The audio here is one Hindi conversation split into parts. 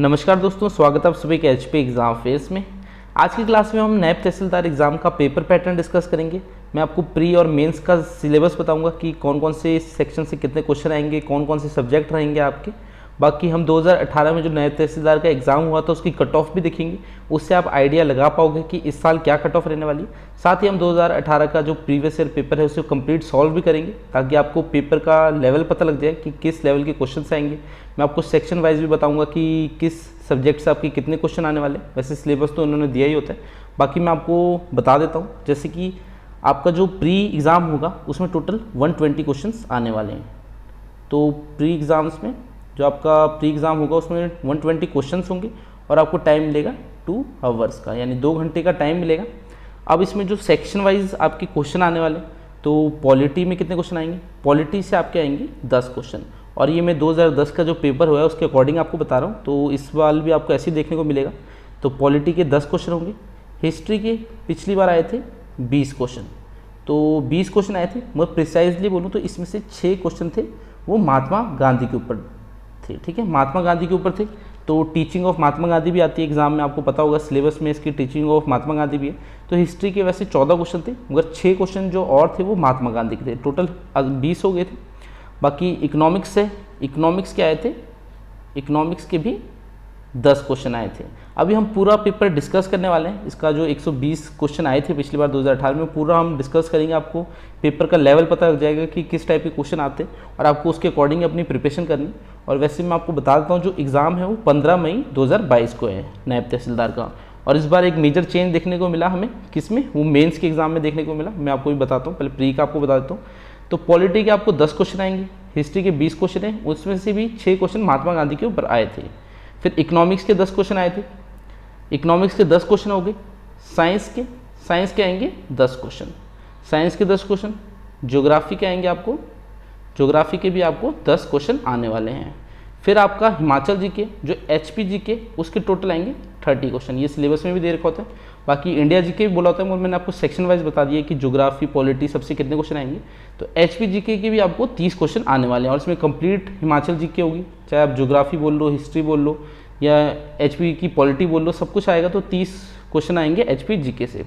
नमस्कार दोस्तों, स्वागत है आप सभी के एचपी एग्ज़ाम फेस में। आज की क्लास में हम नायब तहसीलदार एग्ज़ाम का पेपर पैटर्न डिस्कस करेंगे। मैं आपको प्री और मेंस का सिलेबस बताऊंगा कि कौन कौन से सेक्शन से कितने क्वेश्चन आएंगे, कौन कौन से सब्जेक्ट रहेंगे आपके। बाकी हम 2018 में जो नायब तहसीलदार का एग्ज़ाम हुआ था उसकी कट ऑफ भी देखेंगे, उससे आप आइडिया लगा पाओगे कि इस साल क्या कट ऑफ रहने वाली है। साथ ही हम 2018 का जो प्रीवियस ईयर पेपर है उसे कंप्लीट सॉल्व भी करेंगे ताकि आपको पेपर का लेवल पता लग जाए कि किस लेवल के क्वेश्चन आएंगे। मैं आपको सेक्शन वाइज भी बताऊंगा कि किस सब्जेक्ट से आपके कितने क्वेश्चन आने वाले। वैसे सिलेबस तो उन्होंने दिया ही होता है, बाकी मैं आपको बता देता हूँ। जैसे कि आपका जो प्री एग्ज़ाम होगा उसमें टोटल 120 क्वेश्चंस आने वाले हैं। तो प्री एग्ज़ाम्स में जो आपका प्री एग्ज़ाम होगा उसमें 120 क्वेश्चंस होंगे और आपको टाइम मिलेगा 2 आवर्स का, यानी 2 घंटे का टाइम मिलेगा। अब इसमें जो सेक्शन वाइज आपके क्वेश्चन आने वाले, तो पॉलिटी में कितने क्वेश्चन आएंगे? पॉलिटी से आपके आएंगे 10 क्वेश्चन, और ये मैं 2010 का जो पेपर हुआ है उसके अकॉर्डिंग आपको बता रहा हूँ। तो इस बार भी आपको ऐसे ही देखने को मिलेगा। तो पॉलिटी के 10 क्वेश्चन होंगे। हिस्ट्री के पिछली बार आए थे 20 क्वेश्चन, तो 20 क्वेश्चन आए थे। मैं प्रिसाइजली बोलूँ तो इसमें से 6 क्वेश्चन थे वो महात्मा गांधी के ऊपर थे। ठीक है, महात्मा गांधी के ऊपर थे। तो टीचिंग ऑफ महात्मा गांधी भी आती है एग्जाम में, आपको पता होगा सिलेबस में इसकी टीचिंग ऑफ महात्मा गांधी भी है। तो हिस्ट्री के वैसे 14 क्वेश्चन थे, मगर 6 क्वेश्चन जो और थे वो महात्मा गांधी के थे। टोटल 20 हो गए थे। बाकी इकोनॉमिक्स से, इकोनॉमिक्स के आए थे, इकोनॉमिक्स के भी 10 क्वेश्चन आए थे। अभी हम पूरा पेपर डिस्कस करने वाले हैं। इसका जो 120 क्वेश्चन आए थे पिछली बार 2018 में, पूरा हम डिस्कस करेंगे। आपको पेपर का लेवल पता लग जाएगा कि किस टाइप के क्वेश्चन आते हैं और आपको उसके अकॉर्डिंग अपनी प्रिपरेशन करनी। और वैसे मैं आपको बता देता हूँ जो एग्ज़ाम है वो 15 मई 2022 को है नायब तहसीलदार का। और इस बार एक मेजर चेंज देखने को मिला हमें, किसमें? वो मेंस के एग्ज़ाम में देखने को मिला। मैं आपको भी बताता हूँ, पहले प्री का आपको बता देता हूँ। तो पॉलिटी के आपको 10 क्वेश्चन आएंगे, हिस्ट्री के 20 क्वेश्चन हैं, उसमें से भी 6 क्वेश्चन महात्मा गांधी के ऊपर आए थे। फिर इकोनॉमिक्स के 10 क्वेश्चन आए थे, इकोनॉमिक्स के 10 क्वेश्चन हो गए। साइंस के आएंगे 10 क्वेश्चन, साइंस के 10 क्वेश्चन। ज्योग्राफी के आएंगे आपको, ज्योग्राफी के भी आपको 10 क्वेश्चन आने वाले हैं। फिर आपका हिमाचल जीके जो एचपी जीके उसके टोटल आएंगे 30 क्वेश्चन। ये सिलेबस में भी दे रखा होता है। बाकी इंडिया जीके भी बोला होता है, मैंने आपको सेक्शन वाइज बता दिया कि ज्योग्राफी पॉलिटी सबसे कितने क्वेश्चन आएंगे। तो एचपी जीके के भी आपको 30 क्वेश्चन आने वाले हैं और इसमें कंप्लीट हिमाचल जीके होगी, चाहे आप ज्योग्राफी बोल लो, हिस्ट्री बोल लो या एचपी की पॉलिटी बोल लो, सब कुछ आएगा। तो 30 क्वेश्चन आएंगे एचपी जीके से।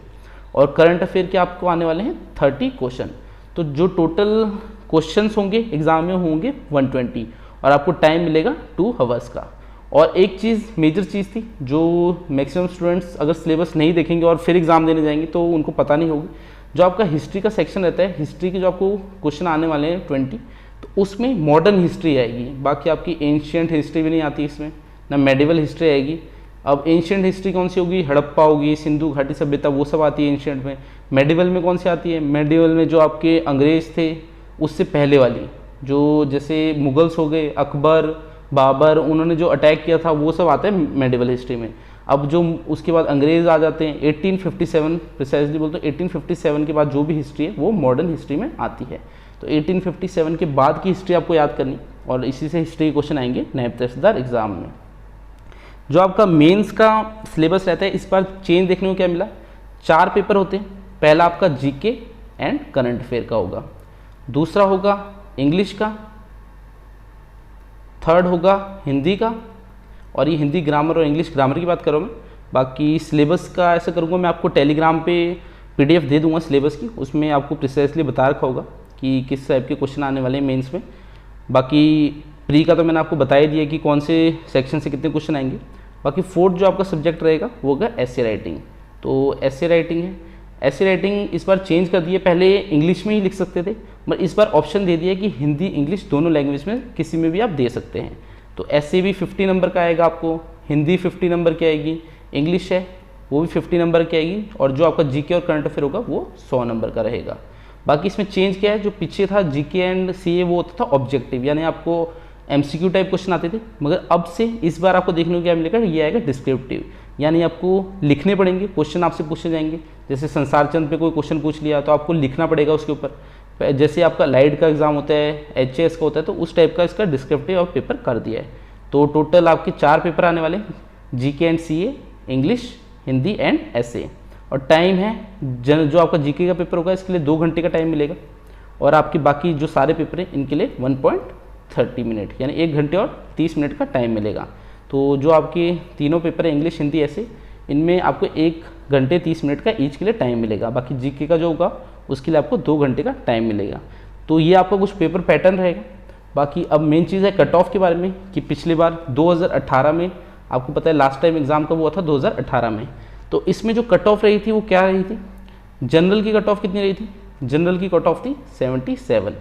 और करंट अफेयर के आपको आने वाले हैं 30 क्वेश्चन। तो जो टोटल क्वेश्चन होंगे एग्जाम में होंगे 120 और आपको टाइम मिलेगा 2 आवर्स का। और एक चीज़, मेजर चीज़ थी जो मैक्सिमम स्टूडेंट्स अगर सिलेबस नहीं देखेंगे और फिर एग्ज़ाम देने जाएंगे तो उनको पता नहीं होगी। जो आपका हिस्ट्री का सेक्शन रहता है, हिस्ट्री के जो आपको क्वेश्चन आने वाले हैं 20, तो उसमें मॉडर्न हिस्ट्री आएगी। बाकी आपकी एंशियंट हिस्ट्री भी नहीं आती इसमें, ना मेडिवल हिस्ट्री आएगी। अब एंशियंट हिस्ट्री कौन सी होगी? हड़प्पा होगी, सिंधु घाटी सभ्यता, वो सब आती है एंशियंट में। मेडिवल में कौन सी आती है? मेडिवल में जो आपके अंग्रेज थे उससे पहले वाली, जो जैसे मुगल्स हो गए, अकबर, बाबर, उन्होंने जो अटैक किया था वो सब आता है मेडिवल हिस्ट्री में। अब जो उसके बाद अंग्रेज आ जाते हैं 1857, प्रिसाइजली बोलते हैं 1857 के बाद जो भी हिस्ट्री है वो मॉडर्न हिस्ट्री में आती है। तो 1857 के बाद की हिस्ट्री आपको याद करनी और इसी से हिस्ट्री के क्वेश्चन आएंगे नायब तहसीलदार एग्जाम में। जो आपका मेंस का सिलेबस रहता है, इस बार चेंज देखने को क्या मिला? 4 पेपर होते हैं। पहला आपका जीके एंड करंट अफेयर का होगा, दूसरा होगा इंग्लिश का, थर्ड होगा हिंदी का, और ये हिंदी ग्रामर और इंग्लिश ग्रामर की बात करूँ मैं। बाकी सिलेबस का ऐसा करूँगा, मैं आपको टेलीग्राम पे पीडीएफ दे दूँगा सिलेबस की, उसमें आपको प्रिसाइजली बता रखा होगा कि किस टाइप के क्वेश्चन आने वाले हैं मेंस में। बाकी प्री का तो मैंने आपको बता ही दिया कि कौन से सेक्शन से कितने क्वेश्चन आएंगे। बाकी फोर्थ जो आपका सब्जेक्ट रहेगा वो होगा एसे राइटिंग। तो एसे राइटिंग है, एसे राइटिंग इस बार चेंज कर दिए, पहले इंग्लिश में ही लिख सकते थे, मगर इस बार ऑप्शन दे दिया कि हिंदी इंग्लिश दोनों लैंग्वेज में किसी में भी आप दे सकते हैं। तो ऐसे भी 50 नंबर का आएगा आपको, हिंदी 50 नंबर की आएगी, इंग्लिश है वो भी 50 नंबर की आएगी, और जो आपका जीके और करंट अफेयर होगा वो 100 नंबर का रहेगा। बाकी इसमें चेंज क्या है, जो पीछे था जीके एंड सीए वो होता था ऑब्जेक्टिव, यानी आपको एमसीक्यू टाइप क्वेश्चन आते थे, मगर अब से इस बार आपको देखने को क्या मिलेगा, ये आएगा डिस्क्रिप्टिव, यानी आपको लिखने पड़ेंगे, क्वेश्चन आपसे पूछे जाएंगे। जैसे संसार चंद पे कोई क्वेश्चन पूछ लिया तो आपको लिखना पड़ेगा उसके ऊपर। जैसे आपका लाइट का एग्जाम होता है, एचएस का होता है, तो उस टाइप का इसका डिस्क्रिप्टिव और पेपर कर दिया है। तो टोटल आपके 4 पेपर आने वाले, GK and CA, English, Hindi and SA. और टाइम है, जो आपका जीके का पेपर होगा इसके लिए 2 घंटे का टाइम मिलेगा, और आपकी बाकी जो सारे पेपर हैं इनके लिए 1.30 मिनट, यानी 1 घंटे और 30 मिनट का टाइम मिलेगा। तो जो आपके तीनों पेपर है इंग्लिश, हिंदी, ऐसे, इनमें आपको 1 घंटे 30 मिनट का ईच के लिए टाइम मिलेगा। बाकी जीके का जो होगा उसके लिए आपको 2 घंटे का टाइम मिलेगा। तो ये आपका कुछ पेपर पैटर्न रहेगा। बाकी अब मेन चीज़ है कट ऑफ के बारे में, कि पिछली बार 2018 में आपको पता है लास्ट टाइम एग्जाम कब हुआ था, 2018 में। तो इसमें जो कट ऑफ रही थी वो क्या रही थी, जनरल की कट ऑफ कितनी रही थी, जनरल की कट ऑफ थी 77।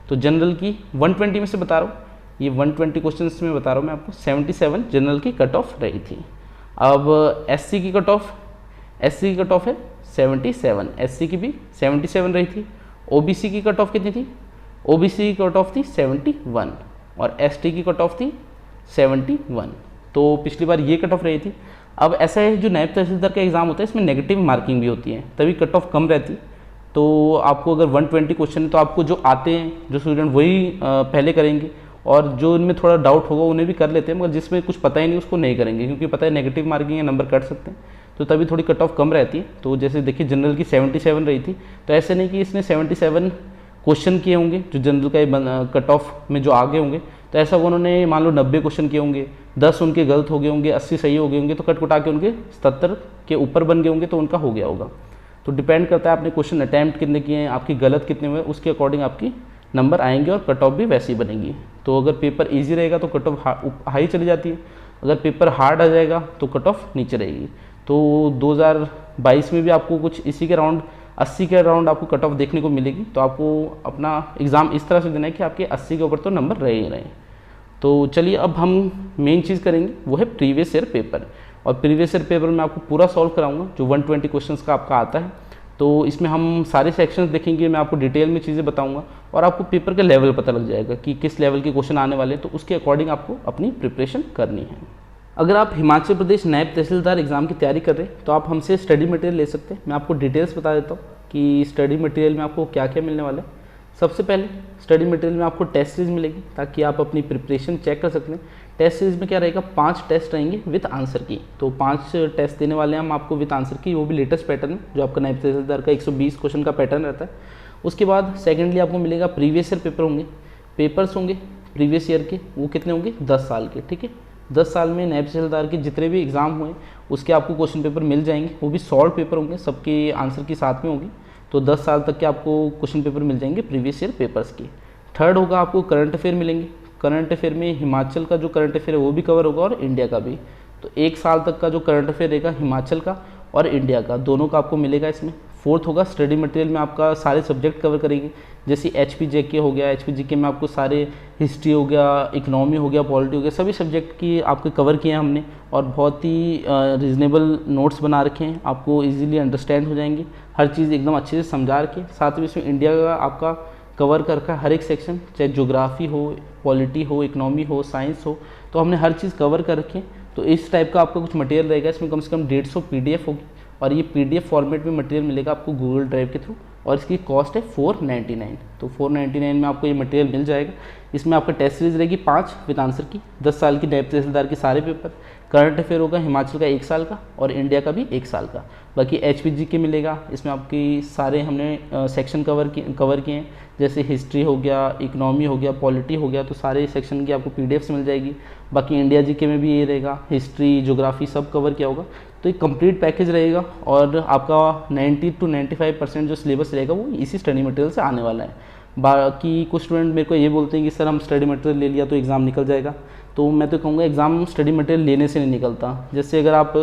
तो जनरल की 120 में से बता रहा हूँ, ये 120 क्वेश्चन में बता रहा हूँ मैं आपको, 77 जनरल की कट ऑफ रही थी। अब एससी की कट ऑफ, एससी की कट ऑफ है 77, एससी की भी 77 रही थी। ओबीसी की कट ऑफ कितनी थी, ओबीसी की कट ऑफ थी 71 और एसटी की कट ऑफ थी 71। तो पिछली बार ये कट ऑफ रही थी। अब ऐसा है जो नायब तहसीलदार का एग्जाम होता है इसमें नेगेटिव मार्किंग भी होती है, तभी कट ऑफ कम रहती। तो आपको अगर 120 क्वेश्चन है तो आपको जो आते हैं जो स्टूडेंट वही पहले करेंगे, और जो इनमें थोड़ा डाउट होगा उन्हें भी कर लेते हैं, मगर जिसमें कुछ पता ही नहीं उसको नहीं करेंगे, क्योंकि पता है नेगेटिव मार्किंग है, नंबर कट सकते हैं, तो तभी थोड़ी कट ऑफ कम रहती है। तो जैसे देखिए जनरल की 77 रही थी, तो ऐसे नहीं कि इसने 77 क्वेश्चन किए होंगे जो जनरल का कट ऑफ में जो आगे होंगे, तो ऐसा उन्होंने मान लो 90 क्वेश्चन किए होंगे, 10 उनके गलत हो गए होंगे, 80 सही हो गए होंगे, तो कट कुटा के उनके 77 के ऊपर बन गए होंगे, तो उनका हो गया होगा। तो डिपेंड करता है आपने क्वेश्चन अटैम्प्ट कितने किए हैं, आपकी गलत कितने हुए, उसके अकॉर्डिंग आपकी नंबर आएंगे और कट ऑफ भी वैसी बनेगी। तो अगर पेपर ईजी रहेगा तो कट ऑफ हाई चली जाती है, अगर पेपर हार्ड आ जाएगा तो कट ऑफ नीचे रहेगी। तो 2022 में भी आपको कुछ इसी के अराउंड 80 के अराउंड आपको कट ऑफ देखने को मिलेगी। तो आपको अपना एग्ज़ाम इस तरह से देना है कि आपके 80 के ऊपर तो नंबर रहे ही रहे। तो चलिए अब हम मेन चीज़ करेंगे वो है प्रीवियस ईयर पेपर, और प्रीवियस ईयर पेपर में आपको पूरा सॉल्व कराऊंगा जो 120 क्वेश्चंस का आपका आता है। तो इसमें हम सारे सेक्शंस देखेंगे, मैं आपको डिटेल में चीज़ें बताऊंगा और आपको पेपर का लेवल पता लग जाएगा कि किस लेवल के क्वेश्चन आने वाले हैं, तो उसके अकॉर्डिंग आपको अपनी प्रिपरेशन करनी है। अगर आप हिमाचल प्रदेश नायब तहसीलदार एग्जाम की तैयारी कर रहे हैं तो आप हमसे स्टडी मटेरियल ले सकते हैं। मैं आपको डिटेल्स बता देता हूँ कि स्टडी मटेरियल में आपको क्या क्या मिलने वाला है। सबसे पहले स्टडी मटेरियल में आपको टेस्ट सीरीज मिलेगी ताकि आप अपनी प्रिपरेशन चेक कर सकते हैं। टेस्ट सीरीज में क्या रहेगा, 5 टेस्ट रहेंगे विद आंसर की। तो 5 टेस्ट देने वाले हैं हम आपको विद आंसर की, वो भी लेटेस्ट पैटर्न में जो आपका नायब तहसीलदार का 120 क्वेश्चन का पैटर्न रहता है। उसके बाद सेकेंडली आपको मिलेगा प्रीवियस ईयर पेपर होंगे, पेपर्स होंगे प्रीवियस ईयर के, वो कितने होंगे 10 साल के। ठीक है, 10 साल में नायब तहसीलदार के जितने भी एग्जाम हुए उसके आपको क्वेश्चन पेपर मिल जाएंगे, वो भी सॉल्व पेपर होंगे, सबके आंसर की साथ में होगी। तो 10 साल तक के आपको क्वेश्चन पेपर मिल जाएंगे प्रीवियस ईयर पेपर्स की। थर्ड होगा आपको करंट अफेयर मिलेंगे। करंट अफेयर में हिमाचल का जो करंट अफेयर है वो भी कवर होगा और इंडिया का भी। तो 1 साल तक का जो करंट अफेयर रहेगा हिमाचल का और इंडिया का, दोनों का आपको मिलेगा इसमें। फोर्थ होगा स्टडी मटेरियल में आपका सारे सब्जेक्ट कवर करेंगे, जैसे HPJK हो गया, HPJK में आपको सारे हिस्ट्री हो गया, इकोनॉमी हो गया, पॉलिटी हो गया, सभी सब्जेक्ट की आपके कवर किए हैं हमने, और बहुत ही रीजनेबल नोट्स बना रखे हैं, आपको इजीली अंडरस्टैंड हो जाएंगे, हर चीज़ एकदम अच्छे से समझा रखे। साथ में इसमें इंडिया का आपका कवर कर रखा है हर एक सेक्शन, चाहे ज्योग्राफी हो, पॉलिटी हो, इकोनॉमी हो, साइंस हो, तो हमने हर चीज़ कवर कर रखी है। तो इस टाइप का आपका कुछ मटेरियल रहेगा, इसमें कम से कम 150 PDF होगी, और ये PDF फॉर्मेट में मटेरियल मिलेगा आपको गूगल ड्राइव के थ्रू, और इसकी कॉस्ट है 499। तो 499 में आपको ये मटेरियल मिल जाएगा। इसमें आपका टेस्ट सीरीज रहेगी 5 विद आंसर की, 10 साल की नायब तहसीलदार के सारे पेपर। करंट अफेयर होगा हिमाचल का 1 साल का और इंडिया का भी 1 साल का। बाकी HPJK मिलेगा, इसमें आपकी सारे हमने सेक्शन कवर किए हैं, जैसे हिस्ट्री हो गया, इकोनॉमी हो गया, पॉलिटी हो गया, तो सारे सेक्शन की आपको PDFs मिल जाएगी। बाकी इंडिया GK में भी ये रहेगा, हिस्ट्री, ज्योग्राफी सब कवर किया होगा। तो एक कंप्लीट पैकेज रहेगा, और आपका 90 to 95% जो सिलेबस रहेगा वो इसी स्टडी मटेरियल से आने वाला है। बाकी कुछ स्टूडेंट मेरे को ये बोलते हैं कि सर हम स्टडी मटेरियल ले लिया तो एग्ज़ाम निकल जाएगा, तो मैं तो कहूँगा एग्ज़ाम स्टडी मटेरियल लेने से नहीं निकलता। जैसे अगर आप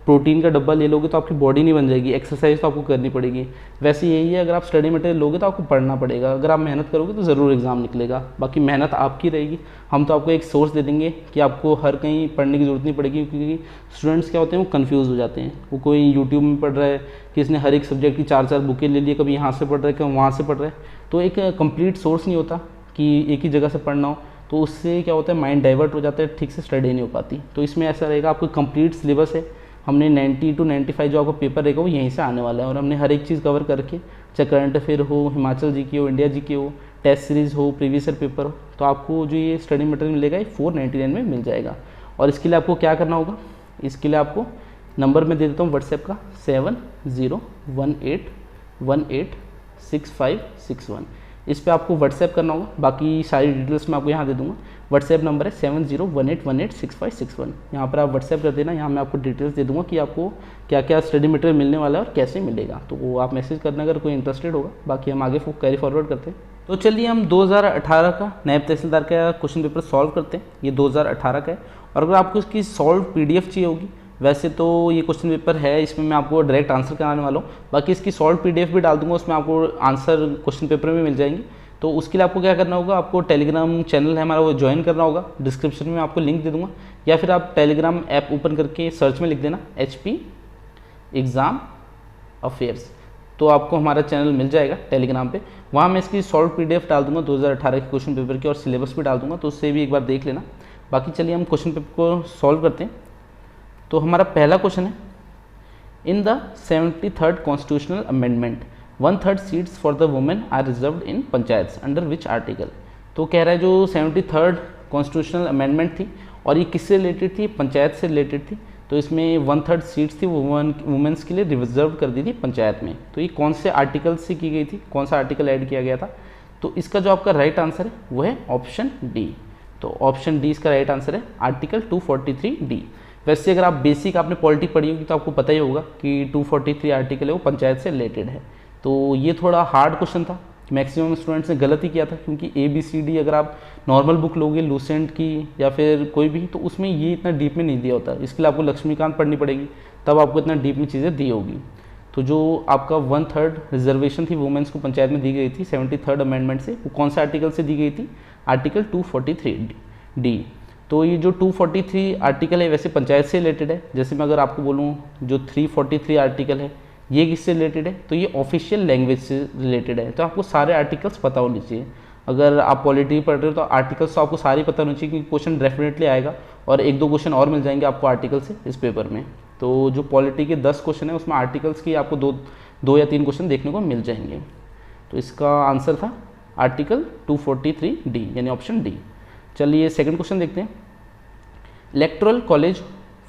प्रोटीन का डब्बा ले लोगे तो आपकी बॉडी नहीं बन जाएगी, एक्सरसाइज तो आपको करनी पड़ेगी। वैसे यही है, अगर आप स्टडी मटेरियल लोगे तो आपको पढ़ना पड़ेगा, अगर आप मेहनत करोगे तो ज़रूर एग्ज़ाम निकलेगा। बाकी मेहनत आपकी रहेगी, हम तो आपको एक सोर्स दे देंगे कि आपको हर कहीं पढ़ने की ज़रूरत नहीं पड़ेगी, क्योंकि स्टूडेंट्स क्या होते हैं वो कन्फ्यूज़ हो जाते हैं। वो कोई यूट्यूब में पढ़ रहा है कि इसने हर एक सब्जेक्ट की 4-4 बुकें ले ली, कभी यहाँ से पढ़ रहा है कभी वहाँ से पढ़ रहा है, तो एक कंप्लीट सोर्स नहीं होता कि एक ही जगह से पढ़ना हो, तो उससे क्या होता है माइंड डाइवर्ट हो जाता है, ठीक से स्टडी नहीं हो पाती। तो इसमें ऐसा रहेगा, आपको कंप्लीट सिलेबस है, हमने 90 to 95 जो आपका पेपर रहेगा वो यहीं से आने वाला है, और हमने हर एक चीज़ कवर करके, चाहे करंट अफेयर हो, हिमाचल GK हो, इंडिया GK हो, टेस्ट सीरीज़ हो, प्रीवियस ईयर पेपर हो, तो आपको जो ये स्टडी मटेरियल मिलेगा ये 499 में मिल जाएगा। और इसके लिए आपको क्या करना होगा, इसके लिए आपको नंबर मैं दे देता हूँ व्हाट्सएप का 7018186561। इस पर आपको व्हाट्सएप करना होगा, बाकी सारी डिटेल्स मैं आपको यहाँ दे दूँगा। व्हाट्सएप नंबर है 7018186561। यहाँ पर आप व्हाट्सएप कर देना, यहाँ मैं आपको डिटेल्स दे दूँगा कि आपको क्या क्या स्टडी मटेरियल मिलने वाला है और कैसे मिलेगा, तो वो आप मैसेज करना अगर कोई इंटरेस्टेड होगा। बाकी हम आगे कैरी फॉरवर्ड करते हैं। तो चलिए हम 2018 का नायब तहसीलदार का क्वेश्चन पेपर सॉल्व करते हैं। ये 2018 का है, और अगर आपको इसकी सॉल्व PDF चाहिए होगी, वैसे तो ये क्वेश्चन पेपर है, इसमें मैं आपको डायरेक्ट आंसर कराने वाला हूँ। बाकी इसकी सॉल्व PDF भी डाल दूंगा, उसमें आपको आंसर क्वेश्चन पेपर में मिल जाएंगे। तो उसके लिए आपको क्या करना होगा, आपको टेलीग्राम चैनल है हमारा, वो ज्वाइन करना होगा। डिस्क्रिप्शन में आपको लिंक दे दूंगा, या फिर आप टेलीग्राम ऐप ओपन करके सर्च में लिख देना HP एग्ज़ाम अफेयर्स, तो आपको हमारा चैनल मिल जाएगा टेलीग्राम पे। वहाँ मैं इसकी सॉल्व PDF डाल दूंगा 2018 के क्वेश्चन पेपर की, और सिलेबस भी डाल दूंगा, तो उससे भी एक बार देख लेना। बाकी चलिए हम क्वेश्चन पेपर को सॉल्व करते हैं। तो हमारा पहला क्वेश्चन है, in the 73rd constitutional amendment 1/3 seats for the women are reserved in panchayat under which article. तो कह रहा है जो 73rd कॉन्स्टिट्यूशनल अमेंडमेंट थी, और ये किससे रिलेटेड थी, पंचायत से रिलेटेड थी। तो इसमें 1/3 सीट्स थी वो वुमेन्स के लिए रिजर्व कर दी थी पंचायत में। तो ये कौन से आर्टिकल से की गई थी, कौन सा आर्टिकल ऐड किया गया था। तो इसका जो आपका राइट आंसर है वो है ऑप्शन डी। तो ऑप्शन डी इसका राइट आंसर है, आर्टिकल 243D। वैसे अगर आप बेसिक आपने पॉलिटी पढ़ी होगी तो आपको पता ही होगा कि 243 आर्टिकल है वो पंचायत से रिलेटेड है। तो ये थोड़ा हार्ड क्वेश्चन था, मैक्सिमम स्टूडेंट्स ने गलत ही किया था, क्योंकि ABCD अगर आप नॉर्मल बुक लोगे लूसेंट की या फिर कोई भी, तो उसमें ये इतना डीप में नहीं दिया होता। इसके लिए आपको लक्ष्मीकांत पढ़नी पड़ेगी, तब आपको इतना डीप में चीज़ें दी होगी। तो जो आपका 1/3 रिजर्वेशन थी वुमेन्स को पंचायत में दी गई थी 73rd अमेंडमेंट से, वो कौन सा आर्टिकल से दी गई थी, आर्टिकल 243D। तो ये जो 243 आर्टिकल है वैसे पंचायत से रिलेटेड है। जैसे मैं अगर आपको बोलूँ जो 343 आर्टिकल है ये किससे रिलेटेड है, तो ये ऑफिशियल लैंग्वेज से रिलेटेड है। तो आपको सारे आर्टिकल्स पता होने चाहिए। अगर आप पॉलिटी पढ़ रहे हो तो आर्टिकल्स तो आपको सारे पता होने चाहिए, क्योंकि क्वेश्चन डेफिनेटली आएगा, और 1-2 क्वेश्चन और मिल जाएंगे आपको आर्टिकल से इस पेपर में। तो जो पॉलिटी के 10 क्वेश्चन है उसमें आर्टिकल्स की आपको 2 या 3 क्वेश्चन देखने को मिल जाएंगे। तो इसका आंसर था आर्टिकल 243D, यानी ऑप्शन डी। चलिए सेकंड क्वेश्चन देखते हैं। Electoral college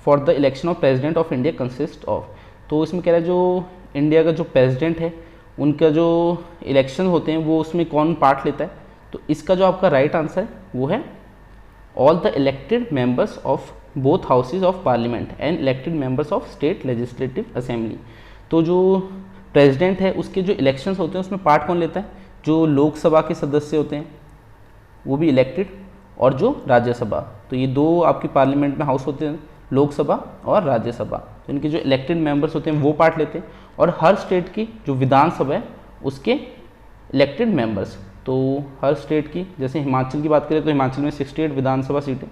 for the election of president of India consist of. तो इसमें कह रहा है जो इंडिया का जो प्रेसिडेंट है उनका जो इलेक्शन होते हैं वो उसमें कौन पार्ट लेता है। तो इसका जो आपका राइट आंसर है वो है all the elected members of both houses of parliament and elected members of state legislative assembly. तो जो प्रेसिडेंट है उसके जो इलेक्शंस होते हैं उसमें पार्ट कौन लेता है, जो लोकसभा के सदस्य होते हैं वो भी इलेक्टेड, और जो राज्यसभा। तो ये 2 आपकी पार्लियामेंट में हाउस होते हैं, लोकसभा और राज्यसभा। तो इनके जो इलेक्टेड मेंबर्स होते हैं वो पार्ट लेते हैं, और हर स्टेट की जो विधानसभा है उसके इलेक्टेड मेंबर्स। तो हर स्टेट की, जैसे हिमाचल की बात करें तो हिमाचल में 68 विधानसभा सीटें,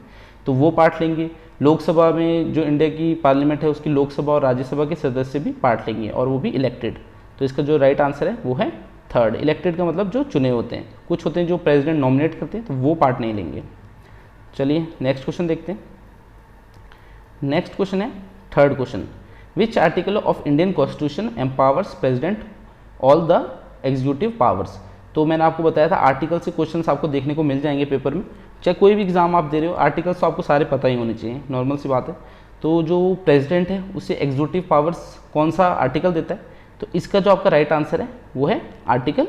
तो वो पार्ट लेंगे। लोकसभा में जो इंडिया की पार्लियामेंट है उसकी लोकसभा और राज्यसभा के सदस्य भी पार्ट लेंगे, और वो भी इलेक्टेड। तो इसका जो राइट आंसर है वो है थर्ड। इलेक्टेड का मतलब जो चुने होते हैं, कुछ होते हैं जो प्रेसिडेंट नॉमिनेट करते हैं तो वो पार्ट नहीं लेंगे। चलिए नेक्स्ट क्वेश्चन देखते हैं। नेक्स्ट क्वेश्चन है third question, which article of Indian constitution empowers president all the executive powers. तो मैंने आपको बताया था आर्टिकल से क्वेश्चंस आपको देखने को मिल जाएंगे पेपर में, चाहे कोई भी एग्जाम आप दे रहे हो, आर्टिकल्स तो आपको सारे पता ही होने चाहिए, नॉर्मल सी बात है। तो जो प्रेसिडेंट है उसे एग्जीक्यूटिव पावर्स कौन सा आर्टिकल देता है, तो इसका जो आपका राइट आंसर है वो है आर्टिकल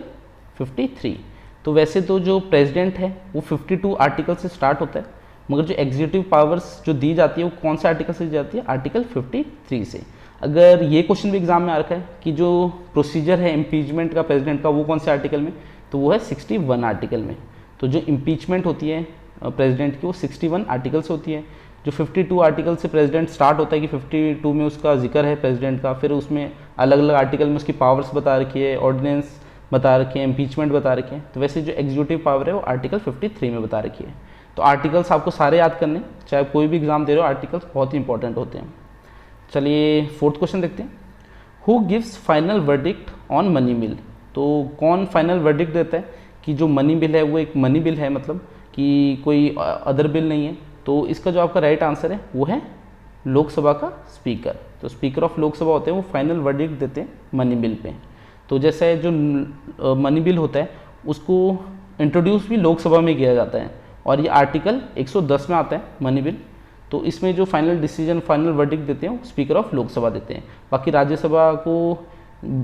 53। तो वैसे तो जो प्रेसिडेंट है वो 52 आर्टिकल से स्टार्ट होता है, मगर जो एग्जीक्यूटिव पावर्स जो दी जाती है वो कौन से आर्टिकल से दी जाती है, आर्टिकल 53 से। अगर ये क्वेश्चन भी एग्जाम में आ रखा है कि जो प्रोसीजर है इम्पीचमेंट का प्रेसिडेंट का वो कौन से आर्टिकल में, तो वो है 61 आर्टिकल में। तो जो इम्पीचमेंट होती है प्रेसिडेंट की वो 61 आर्टिकल से होती है। जो 52 आर्टिकल से प्रेसिडेंट स्टार्ट होता है कि 52 में उसका जिक्र है प्रेसिडेंट का, फिर उसमें अलग अलग आर्टिकल में उसकी पावर्स बता रखी है, ऑर्डिनेंस बता रखी है, इम्पीचमेंट बता रखे हैं। तो वैसे जो एग्जीक्यूटिव पावर है वो आर्टिकल 53 में बता रखी है। तो आर्टिकल्स आपको सारे याद करने, चाहे कोई भी एग्जाम दे रहे हो, आर्टिकल्स बहुत ही इंपॉर्टेंट होते हैं। चलिए फोर्थ क्वेश्चन देखते हैं। Who gives final verdict on money bill. तो कौन फाइनल वर्डिक्ट देता है कि जो मनी बिल है वो एक मनी बिल है, मतलब कि कोई अदर बिल नहीं है। तो इसका जो आपका राइट आंसर है वो है लोकसभा का स्पीकर। तो स्पीकर ऑफ लोकसभा होते हैं वो फाइनल वर्डिक्ट देते हैं मनी बिल पे। तो जैसे जो मनी बिल होता है उसको इंट्रोड्यूस भी लोकसभा में किया जाता है, और ये आर्टिकल 110 में आता है मनी बिल। तो इसमें जो फाइनल डिसीजन फाइनल वर्डिक्ट देते हैं स्पीकर ऑफ लोकसभा देते हैं। बाकी राज्यसभा को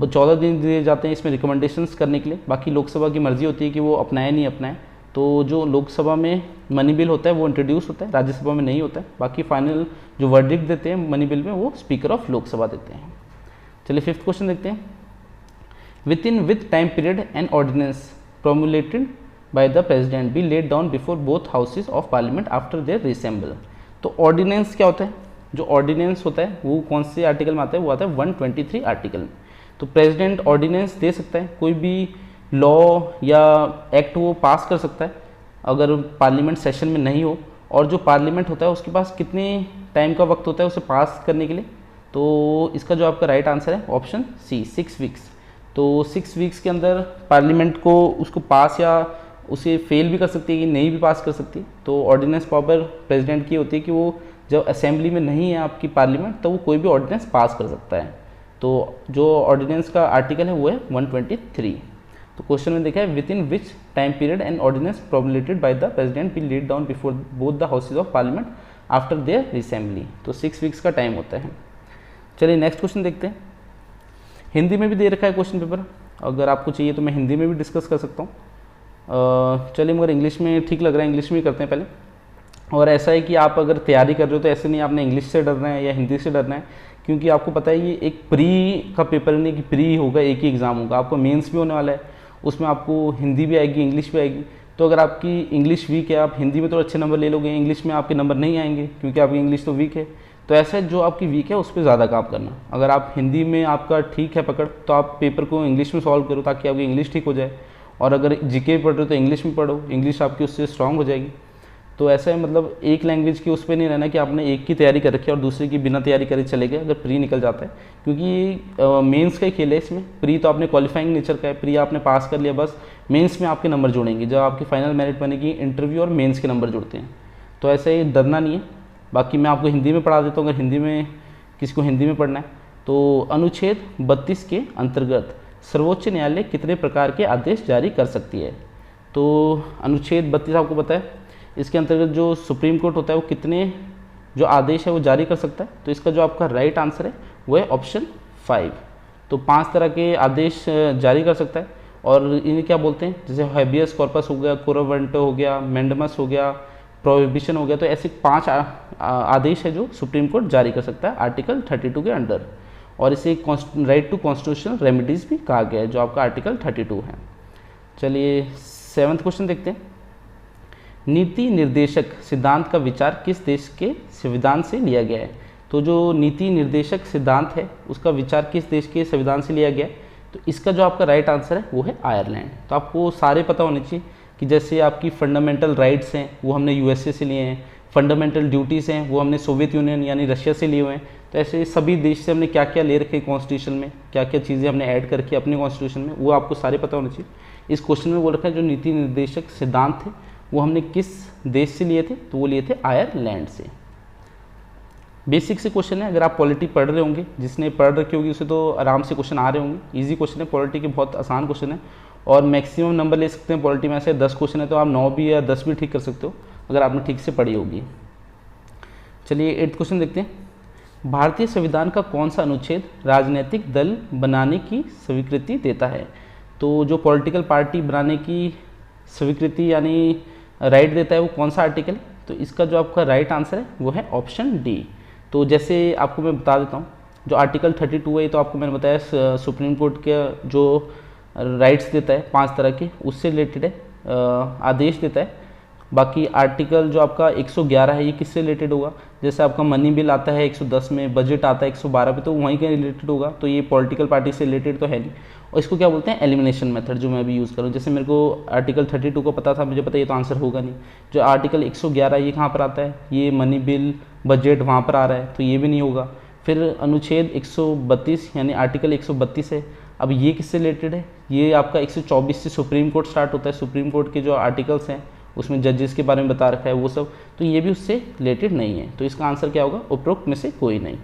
14 दिन दिए जाते हैं इसमें रिकमेंडेशंस करने के लिए। बाकी लोकसभा की मर्जी होती है कि वो अपनाए नहीं अपनाए। तो जो लोकसभा में मनी बिल होता है वो इंट्रोड्यूस होता है, राज्यसभा में नहीं होता है। बाकी फाइनल जो वर्डिक्ट देते हैं मनी बिल में वो स्पीकर ऑफ लोकसभा देते हैं। चलिए 5th क्वेश्चन देखते हैं। Within with time period an ordinance promulgated by the president be laid down before both houses of parliament after their reassemble. तो ऑर्डिनेंस क्या होता है? जो ऑर्डिनेंस होता है वो कौन से आर्टिकल में आता है? वो आता है 123 आर्टिकल में। तो प्रेसिडेंट ऑर्डिनेंस दे सकता है, कोई भी लॉ या एक्ट वो पास कर सकता है अगर पार्लियामेंट सेशन में नहीं हो। और जो पार्लियामेंट होता है उसके पास कितने टाइम का वक्त होता है उसे पास करने के लिए? तो इसका जो आपका राइट आंसर है ऑप्शन सी, 6 वीक्स। तो 6 वीक्स के अंदर पार्लियामेंट को उसको पास या उसे फेल भी कर सकती है कि नहीं भी पास कर सकती। तो ऑर्डिनेंस पावर प्रेसिडेंट की होती है कि वो जब असेंबली में नहीं है आपकी पार्लियामेंट तो वो कोई भी ऑर्डिनेंस पास कर सकता है। तो जो ऑर्डिनेंस का आर्टिकल है वो है 123। तो क्वेश्चन में देखा है within which time period an ordinance promulgated by the president be laid down before both the houses of parliament after their reassembly. तो 6 वीक्स का टाइम होता है। चलिए नेक्स्ट क्वेश्चन देखते हैं। हिंदी में भी दे रखा है क्वेश्चन पेपर, अगर आपको चाहिए तो मैं हिंदी में भी डिस्कस कर सकता हूँ। चलिए मगर इंग्लिश में ठीक लग रहा है, इंग्लिश में ही करते हैं पहले। और ऐसा है कि आप अगर तैयारी कर रहे हो तो ऐसे नहीं आपने इंग्लिश से डरना है या हिंदी से डरना है, क्योंकि आपको पता है ये एक प्री का पेपर नहीं कि प्री होगा, एक ही एग्ज़ाम होगा। आपको मेंस भी होने वाला है, उसमें आपको हिंदी भी आएगी इंग्लिश भी आएगी। तो अगर आपकी इंग्लिश वीक है, आप हिंदी में तो अच्छे नंबर ले लोगे, इंग्लिश में आपके नंबर नहीं आएंगे क्योंकि आपकी इंग्लिश तो वीक है। तो ऐसा है जो आपकी वीक है उस पर ज़्यादा काम करना। अगर आप हिंदी में आपका ठीक है पकड़ तो आप पेपर को इंग्लिश में सॉल्व करो ताकि आपकी इंग्लिश ठीक हो जाए। और अगर जीके पढ़ रहे हो तो इंग्लिश में पढ़ो, इंग्लिश आपकी उससे स्ट्रांग हो जाएगी। तो ऐसा है मतलब एक लैंग्वेज की उस पर नहीं रहना कि आपने एक की तैयारी कर रखी है और दूसरे की बिना तैयारी करे चले गए अगर प्री निकल जाता है, क्योंकि मेंस का ही खेल है इसमें। प्री तो आपने क्वालिफाइंग नेचर का है, प्री आपने पास कर लिया, बस मेंस में आपके नंबर जुड़ेंगे। जब आपकी फाइनल मेरिट बनेगी इंटरव्यू और मेंस के नंबर जुड़ते हैं। तो ऐसे ही डरना नहीं है। बाकी मैं आपको हिंदी में पढ़ा देता हूँ, अगर हिंदी में किसी को हिंदी में पढ़ना है। तो अनुच्छेद 32 के अंतर्गत सर्वोच्च न्यायालय कितने प्रकार के आदेश जारी कर सकती है? तो अनुच्छेद 32 आपको पता है, इसके अंतर्गत जो सुप्रीम कोर्ट होता है वो कितने जो आदेश है वो जारी कर सकता है। तो इसका जो आपका राइट आंसर है वो है ऑप्शन 5। तो 5 तरह के आदेश जारी कर सकता है। और इन्हें क्या बोलते हैं? जैसे हैबियस कॉर्पस हो गया, कोरोवेंटो हो गया, मैंडमस हो गया, प्रोहिबिशन हो गया। तो ऐसे 5 आदेश है जो सुप्रीम कोर्ट जारी कर सकता है आर्टिकल 32 के अंडर। और इसे राइट टू कॉन्स्टिट्यूशनल रेमेडीज़ भी कहा गया है जो आपका आर्टिकल 32 है। चलिए 7th क्वेश्चन देखते हैं। नीति निर्देशक सिद्धांत का विचार किस देश के संविधान से लिया गया है? तो जो नीति निर्देशक सिद्धांत है उसका विचार किस देश के संविधान से लिया गया है? तो इसका जो आपका राइट आंसर है वो है आयरलैंड। तो आपको सारे पता होने चाहिए कि जैसे आपकी फंडामेंटल राइट्स हैं वो हमने यूएसए से लिए हैं, फंडामेंटल ड्यूटीज़ हैं वो हमने सोवियत यूनियन यानी रशिया से लिए हुए हैं। तो ऐसे सभी देश से हमने क्या क्या ले रखे कॉन्स्टिट्यूशन में, क्या क्या चीज़ें हमने ऐड करके अपने कॉन्स्टिट्यूशन में, वो आपको सारे पता होने चाहिए। इस क्वेश्चन में बोल रखा है जो नीति निर्देशक सिद्धांत थे वो हमने किस देश से लिए थे? तो वो लिए थे आयरलैंड से। बेसिक से क्वेश्चन है, अगर आप पॉलिटी पढ़ रहे होंगे, जिसने पढ़ रखी होगी उसे तो आराम से क्वेश्चन आ रहे होंगे। इजी क्वेश्चन है, पॉलिटी के बहुत आसान क्वेश्चन है और मैक्सिमम नंबर ले सकते हैं पॉलिटी में। ऐसे 10 क्वेश्चन है तो आप 9 भी या 10 भी ठीक कर सकते हो अगर आपने ठीक से पढ़ी होगी। चलिए 8th क्वेश्चन देखते हैं। भारतीय संविधान का कौन सा अनुच्छेद राजनीतिक दल बनाने की स्वीकृति देता है? तो जो पॉलिटिकल पार्टी बनाने की स्वीकृति यानी राइट देता है वो कौन सा आर्टिकल है? तो इसका जो आपका राइट आंसर है वो है ऑप्शन डी। तो जैसे आपको मैं बता देता हूँ, जो आर्टिकल 32 है तो आपको मैंने बताया सुप्रीम कोर्ट के जो राइट्स देता है 5 तरह के, उससे रिलेटेड है, आदेश देता है। बाकी आर्टिकल जो आपका 111 है ये किससे रिलेटेड होगा? जैसे आपका मनी बिल आता है 110 में, बजट आता है 112 पे, तो वहीं के रिलेटेड होगा। तो ये पॉलिटिकल पार्टी से रिलेटेड तो है नहीं। और इसको क्या बोलते हैं? एलिमिनेशन मेथड, जो मैं भी यूज़ करूँ। जैसे मेरे को आर्टिकल 32 को पता था, मुझे पता ये तो आंसर होगा नहीं। जो आर्टिकल 111 ये कहाँ पर आता है? ये मनी बिल बजट वहाँ पर आ रहा है, तो ये भी नहीं होगा। फिर अनुच्छेद 132 यानी आर्टिकल 132 है। अब ये किससे रिलेटेड है? ये आपका 124 से सुप्रीम कोर्ट स्टार्ट होता है। सुप्रीम कोर्ट के जो आर्टिकल्स हैं उसमें जजेस के बारे में बता रखा है वो सब, तो ये भी उससे रिलेटेड नहीं है। तो इसका आंसर क्या होगा? उपरोक्त में से कोई नहीं।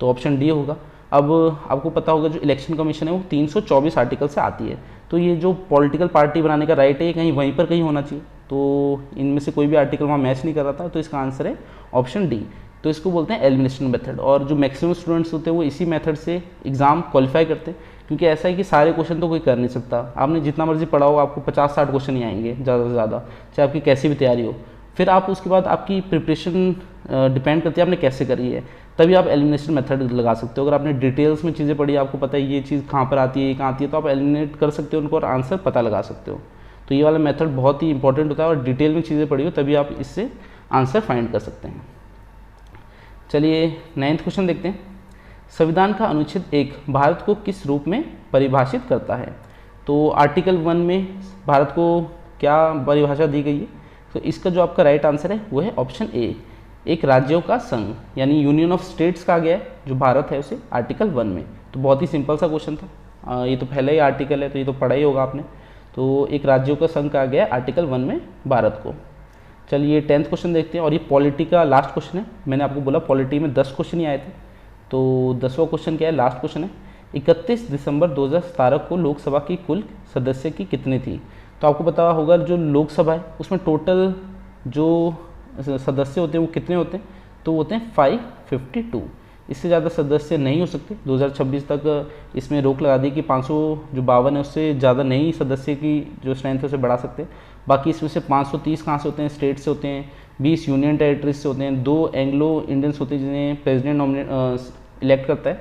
तो ऑप्शन डी होगा। अब आपको पता होगा जो इलेक्शन कमीशन है वो 324 आर्टिकल से आती है। तो ये जो पॉलिटिकल पार्टी बनाने का राइट है ये कहीं वहीं पर कहीं होना चाहिए। तो इनमें से कोई भी आर्टिकल वहाँ मैच नहीं कर रहा था, तो इसका आंसर है ऑप्शन डी। तो इसको बोलते हैं एलिमिनेशन मेथड। और जो मैक्सिमम स्टूडेंट्स होते हैं वो इसी मेथड से एग्ज़ाम क्वालिफाई करते हैं, क्योंकि ऐसा है कि सारे क्वेश्चन तो कोई कर नहीं सकता, आपने जितना मर्जी पढ़ा हो आपको 50-60 क्वेश्चन ही आएंगे ज़्यादा से ज़्यादा, चाहे आपकी कैसी भी तैयारी हो। फिर आप उसके बाद आपकी प्रिपरेशन डिपेंड करती है आपने कैसे करी है, तभी आप एलिमिनेशन मेथड लगा सकते हो। अगर आपने डिटेल्स में चीज़ें पढ़ी, आपको पता है ये चीज़ कहाँ पर आती है, ये कहाँ आती है, तो आप एलिमिनेट कर सकते हो उनको और आंसर पता लगा सकते हो। तो ये वाला मेथड बहुत ही इंपॉर्टेंट होता है, और डिटेल में चीज़ें पढ़ी हो तभी आप इससे आंसर फाइंड कर सकते हैं। चलिए 9th क्वेश्चन देखते हैं। संविधान का अनुच्छेद 1 भारत को किस रूप में परिभाषित करता है? तो आर्टिकल 1 में भारत को क्या परिभाषा दी गई है? तो इसका जो आपका राइट आंसर है वो है ऑप्शन ए, एक राज्यों का संघ, यानी यूनियन ऑफ स्टेट्स कहा गया है जो भारत है उसे आर्टिकल 1 में। तो बहुत ही सिंपल सा क्वेश्चन था, ये तो पहला ही आर्टिकल है तो ये तो पढ़ा ही होगा आपने। तो एक राज्यों का संघ कहा गया है आर्टिकल 1 में भारत को। चलिए 10th क्वेश्चन देखते हैं, और ये पॉलिटी का लास्ट क्वेश्चन है। मैंने आपको बोला पॉलिटी में 10 क्वेश्चन ही आए थे, तो 10वां क्वेश्चन क्या है, लास्ट क्वेश्चन है। 31 दिसंबर 2017 को लोकसभा की कुल सदस्य की कितनी थी? तो आपको पता होगा जो लोकसभा है उसमें टोटल जो सदस्य होते हैं वो कितने होते हैं? तो वो होते हैं 552। इससे ज़्यादा सदस्य नहीं हो सकते। 2026 तक इसमें रोक लगा दी कि 552 है उससे ज़्यादा नहीं सदस्य की जो स्ट्रेंथ है उसे बढ़ा सकते हैं। बाकी इसमें से 530 कहाँ से होते हैं? स्टेट से होते हैं, 20 यूनियन टेरिटरीज से होते हैं, 2 एंग्लो इंडियंस होते हैं जिन्हें प्रेसिडेंट इलेक्ट करता है,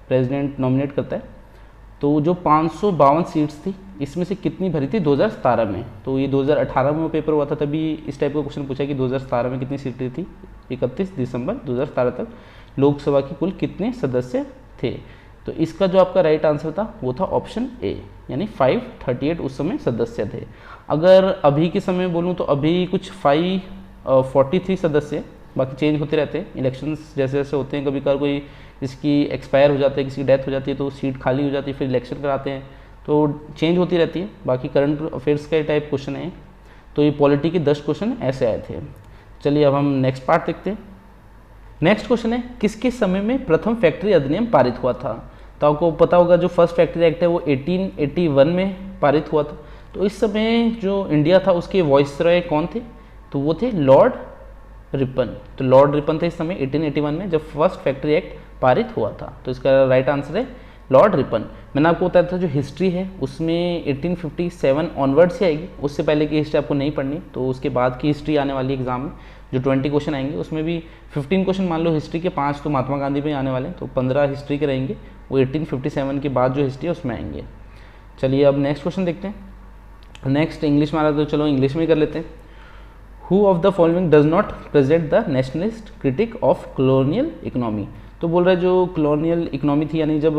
प्रेसिडेंट नॉमिनेट करता है। तो जो 552 सीट्स थी इसमें से कितनी भरी थी 2017 में? तो ये 2018 में वो पेपर हुआ था, तभी इस टाइप का क्वेश्चन पूछा कि 2017 में कितनी सीटें थी। 31 दिसंबर 2017 तक लोकसभा की कुल कितने सदस्य थे? तो इसका जो आपका राइट आंसर था वो था ऑप्शन ए, यानी 538 उस समय सदस्य थे। अगर अभी के समय बोलूँ तो अभी कुछ 543 सदस्य, बाकी चेंज होते रहते हैं, इलेक्शंस जैसे जैसे होते हैं, कभी कभार कोई जिसकी एक्सपायर हो जाता है, किसी की डेथ हो जाती है तो सीट खाली हो जाती है, फिर इलेक्शन कराते हैं, तो चेंज होती रहती है। बाकी करंट अफेयर्स का टाइप क्वेश्चन है। तो ये पॉलिटी के 10 क्वेश्चन ऐसे आए थे। चलिए अब हम नेक्स्ट पार्ट देखते हैं। नेक्स्ट क्वेश्चन है, किसके समय में प्रथम फैक्ट्री अधिनियम पारित हुआ था? तो आपको पता होगा जो फर्स्ट फैक्ट्री एक्ट है वो 1881 में पारित हुआ था। तो इस समय जो इंडिया था उसके वॉइसरॉय कौन थे? तो वो थे लॉर्ड रिपन। तो लॉर्ड रिपन थे इस समय 1881 में जब फर्स्ट फैक्ट्री एक्ट पारित हुआ था। तो इसका राइट आंसर है लॉर्ड रिपन। मैंने आपको बताया था जो हिस्ट्री है उसमें 1857 ऑनवर्ड से आएगी, उससे पहले की हिस्ट्री आपको नहीं पढ़नी। तो उसके बाद की हिस्ट्री आने वाली एग्जाम में जो 20 क्वेश्चन आएंगे उसमें भी 15 क्वेश्चन मान लो हिस्ट्री के, 5 तो महात्मा गांधी पे आने वाले हैं, तो 15 हिस्ट्री के रहेंगे, वो 1857 के बाद जो हिस्ट्री है उसमें आएंगे। चलिए अब नेक्स्ट क्वेश्चन देखते हैं। नेक्स्ट इंग्लिश में आ रहा है तो चलो इंग्लिश में कर लेते हैं। Who of the following does not present the nationalist critic of colonial economy? तो बोल रहा है जो कॉलोनियल इकोनॉमी थी, यानी जब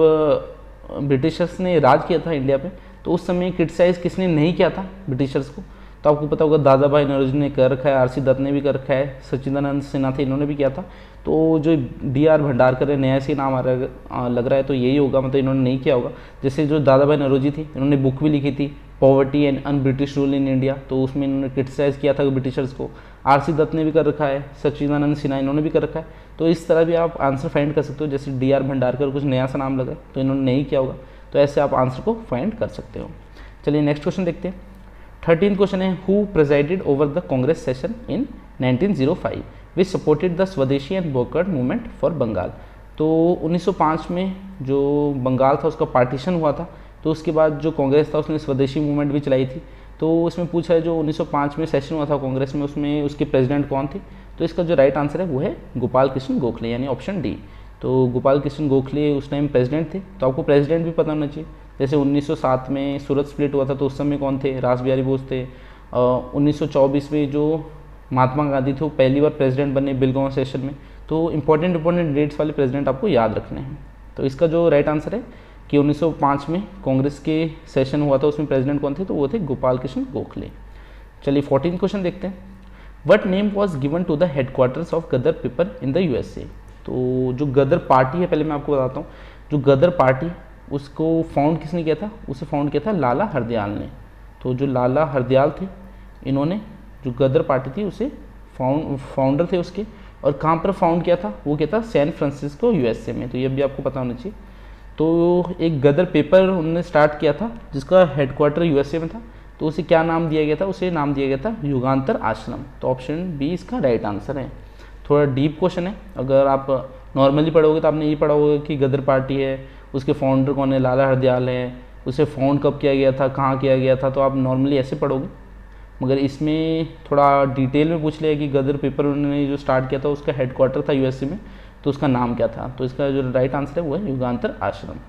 ब्रिटिशर्स ने राज किया था इंडिया पे, तो उस समय क्रिटिसाइज किसने नहीं किया था ब्रिटिशर्स को? तो आपको पता होगा दादा भाई नौरोजी ने कर रखा है, आर.सी. दत्त ने भी कर रखा है, सच्चिदानंद सिन्हा थे इन्होंने भी किया था। तो जो D.R. भंडारकर है, नया से नाम लग रहा है तो यही होगा, मतलब इन्होंने नहीं किया होगा। जैसे जो दादा भाई नौरोजी थी इन्होंने बुक भी लिखी थी poverty and un British rule in India, तो उसमें इन्होंने क्रिटिसाइज किया था ब्रिटिशर्स को। आर.सी. दत्त ने भी कर रखा है, सच्चिदानंद सिन्हा इन्होंने भी कर रखा है। तो इस तरह भी आप आंसर फाइंड कर सकते हो। जैसे D.R. भंडारकर कुछ नया सा नाम लगा तो इन्होंने नहीं किया होगा, तो ऐसे आप आंसर को फाइंड कर सकते हो। चलिए नेक्स्ट क्वेश्चन देखते हैं। 13th क्वेश्चन है, who presided over the Congress session in 1905 which supported the swadeshi and backward movement for Bengal? तो 1905 में जो बंगाल था उसका पार्टीशन हुआ था, तो उसके बाद जो कांग्रेस था उसने स्वदेशी मूवमेंट भी चलाई थी। तो उसमें पूछा है जो 1905 में सेशन हुआ था कांग्रेस में, उसमें उसके प्रेसिडेंट कौन थे? तो इसका जो राइट आंसर है वो है गोपाल कृष्ण गोखले, यानी ऑप्शन डी। तो गोपाल कृष्ण गोखले उस टाइम प्रेसिडेंट थे। तो आपको प्रेसिडेंट भी पता होना चाहिए। जैसे 1907 में सूरत स्प्लिट हुआ था तो उस समय कौन थे? रास बिहारी बोस थे। 1924 में जो महात्मा गांधी थे वो पहली बार प्रेसिडेंट बने बिलगांव सेशन में। तो इंपॉर्टेंट डेट्स वाले प्रेसिडेंट आपको याद रखने हैं। तो इसका जो राइट आंसर है कि 1905 में कांग्रेस के सेशन हुआ था उसमें प्रेसिडेंट कौन थे? तो वो थे गोपाल कृष्ण गोखले। चलिए 14th क्वेश्चन देखते हैं। What name was given to the headquarters of Ghadar people in the USA? तो जो गदर पार्टी है, पहले मैं आपको बताता हूँ, जो गदर पार्टी उसको फाउंड किसने किया था? उसे फाउंड किया था लाला हरदयाल ने। तो जो लाला हरदयाल थे इन्होंने जो गदर पार्टी थी उसे फाउंडर थे उसके, और कहाँ पर फाउंड किया था? वो किया था सैन फ्रांसिस्को USA में। तो ये भी आपको पता होना चाहिए। तो एक गदर पेपर उन्होंने स्टार्ट किया था जिसका हेडक्वार्टर USA में था। तो उसे क्या नाम दिया गया था? उसे नाम दिया गया था युगांतर आश्रम। तो ऑप्शन बी इसका राइट आंसर है। थोड़ा डीप क्वेश्चन है, अगर आप नॉर्मली पढ़ोगे तो आपने ये पढ़ा होगा कि गदर पार्टी है उसके फाउंडर कौन है, लाला हरदयाल है, उसे फाउंड कब किया गया था, कहाँ किया गया था, तो आप नॉर्मली ऐसे पढ़ोगे। मगर इसमें थोड़ा डिटेल में पूछ लिया कि गदर पेपर उन्होंने जो स्टार्ट किया था उसका हेडक्वार्टर था यूएसए में, तो उसका नाम क्या था, तो इसका जो राइट आंसर है वो है युगांतर आश्रम।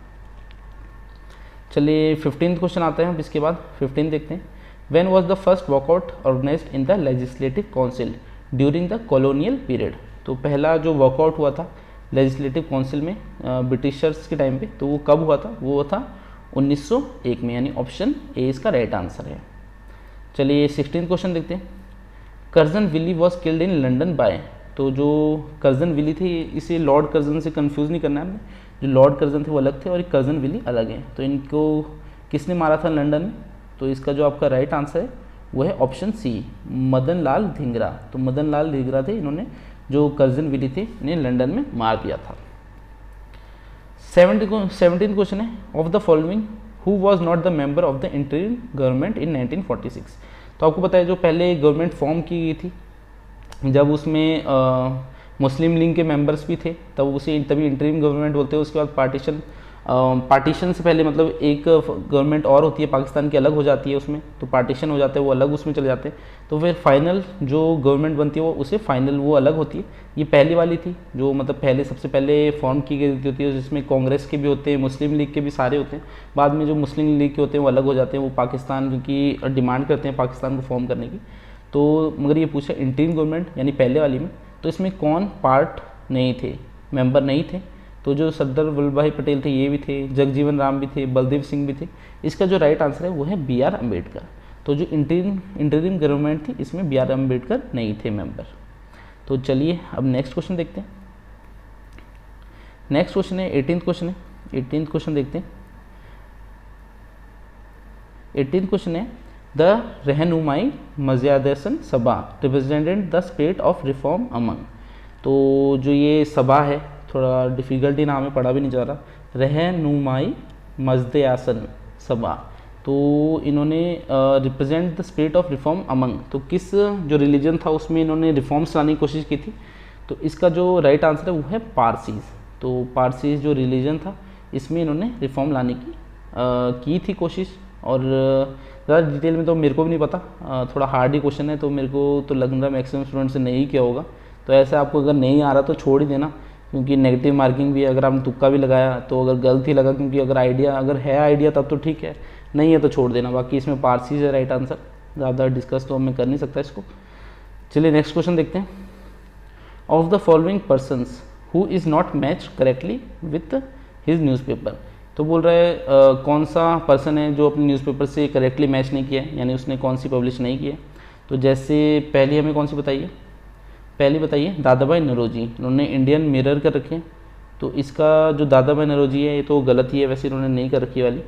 चलिए 15th क्वेश्चन आता है, अब इसके बाद 15 देखते हैं। When was the first walkout organised in the legislative council during the colonial period. तो पहला जो वॉकआउट हुआ था लेजिस्लेटिव काउंसिल में ब्रिटिशर्स के टाइम पे, तो वो कब हुआ था, वो था 1901 में, यानी ऑप्शन ए इसका राइट आंसर है। चलिए 16th क्वेश्चन देखते हैं। Curzon Wyllie was killed in London by. तो जो कर्जन विली थे, इसे लॉर्ड कर्जन से कंफ्यूज नहीं करना है आपने, जो लॉर्ड कर्जन थे वो अलग थे और कर्जन विली अलग है। तो इनको किसने मारा था लंदन में, तो इसका जो आपका राइट आंसर है वो है ऑप्शन सी, मदन लाल धिंगरा। तो मदन लाल धिंगरा थे, इन्होंने जो कर्जन विली थे इन्हें लंदन में मार दिया था। 17th क्वेश्चन है, of the following who was not the member of the interim government in 1946। तो आपको पता है जो पहले गवर्नमेंट फॉर्म की गई थी, जब उसमें मुस्लिम लीग के मेंबर्स भी थे, तब उसे तभी इंटरिम गवर्नमेंट बोलते हैं। उसके बाद पार्टीशन से पहले मतलब एक गवर्नमेंट और होती है पाकिस्तान की, अलग हो जाती है उसमें, तो पार्टीशन हो जाते हैं, वो अलग उसमें चले जाते हैं, तो फिर फाइनल जो गवर्नमेंट बनती है वो उसे फाइनल वो अलग होती है। ये पहली वाली थी जो मतलब पहले सबसे पहले फॉर्म की गई होती है, जिसमें कांग्रेस के भी होते हैं, मुस्लिम लीग के भी सारे होते हैं। बाद में जो मुस्लिम लीग के होते हैं वो अलग हो जाते हैं, वो पाकिस्तान क्योंकि डिमांड करते हैं पाकिस्तान को फॉर्म करने की। तो मगर ये पूछा इंटरिम गवर्नमेंट यानी पहले वाली में, तो इसमें कौन पार्ट नहीं थे, मेंबर नहीं थे, तो जो सरदार वल्लभ भाई पटेल थे ये भी थे, जगजीवन राम भी थे, बलदेव सिंह भी थे। इसका जो राइट आंसर है वो है बी.आर. अम्बेडकर। तो जो इंटरिम गवर्नमेंट थी इसमें बी.आर. अम्बेडकर नहीं थे मेंबर। तो चलिए अब नेक्स्ट क्वेश्चन देखते हैं। नेक्स्ट क्वेश्चन है 18th क्वेश्चन है। 18th क्वेश्चन देखते हैं। 18th क्वेश्चन है, द रहनुमाई मर्यादासन सभा represented the spirit of reform among. तो जो ये सभा है, थोड़ा डिफ़िकल्टी नाम है, पढ़ा भी नहीं जा रहा, रहनुमाई मजदयासन सभा, तो इन्होंने represent the spirit of reform among, तो किस जो रिलीजन था उसमें इन्होंने रिफॉर्म्स लाने की कोशिश की थी, तो इसका जो राइट आंसर है वो है पारसीज। तो पारसीज जो रिलीजन था इसमें इन्होंने रिफॉर्म लाने की थी कोशिश। और ज़्यादा डिटेल में तो मेरे को भी नहीं पता, थोड़ा हार्ड ही क्वेश्चन है, तो मेरे को तो लग रहा है मैक्सिमम स्टूडेंट से नहीं किया होगा। तो ऐसे आपको अगर नहीं आ रहा तो छोड़ ही देना, क्योंकि नेगेटिव मार्किंग भी अगर आपने तुक्का भी लगाया तो अगर गलत ही लगा, क्योंकि अगर है आइडिया तब तो ठीक है, नहीं है तो छोड़ देना। बाकी इसमें पारसीज है राइट आंसर, ज़्यादा डिस्कस तो मैं कर नहीं सकता इसको। चलिए नेक्स्ट क्वेश्चन देखते हैं। Of the following persons who is not match correctly with his newspaper. तो बोल रहा है कौन सा पर्सन है जो अपने न्यूज़पेपर से करेक्टली मैच नहीं किया है, यानी उसने कौन सी पब्लिश नहीं की है। तो जैसे पहली हमें कौन सी बताइए, पहली बताइए दादाभाई नौरोजी, इन्होंने इंडियन मिरर कर रखे हैं। तो इसका जो दादाभाई नौरोजी है ये तो गलत ही है, वैसे इन्होंने नहीं कर रखी वाली।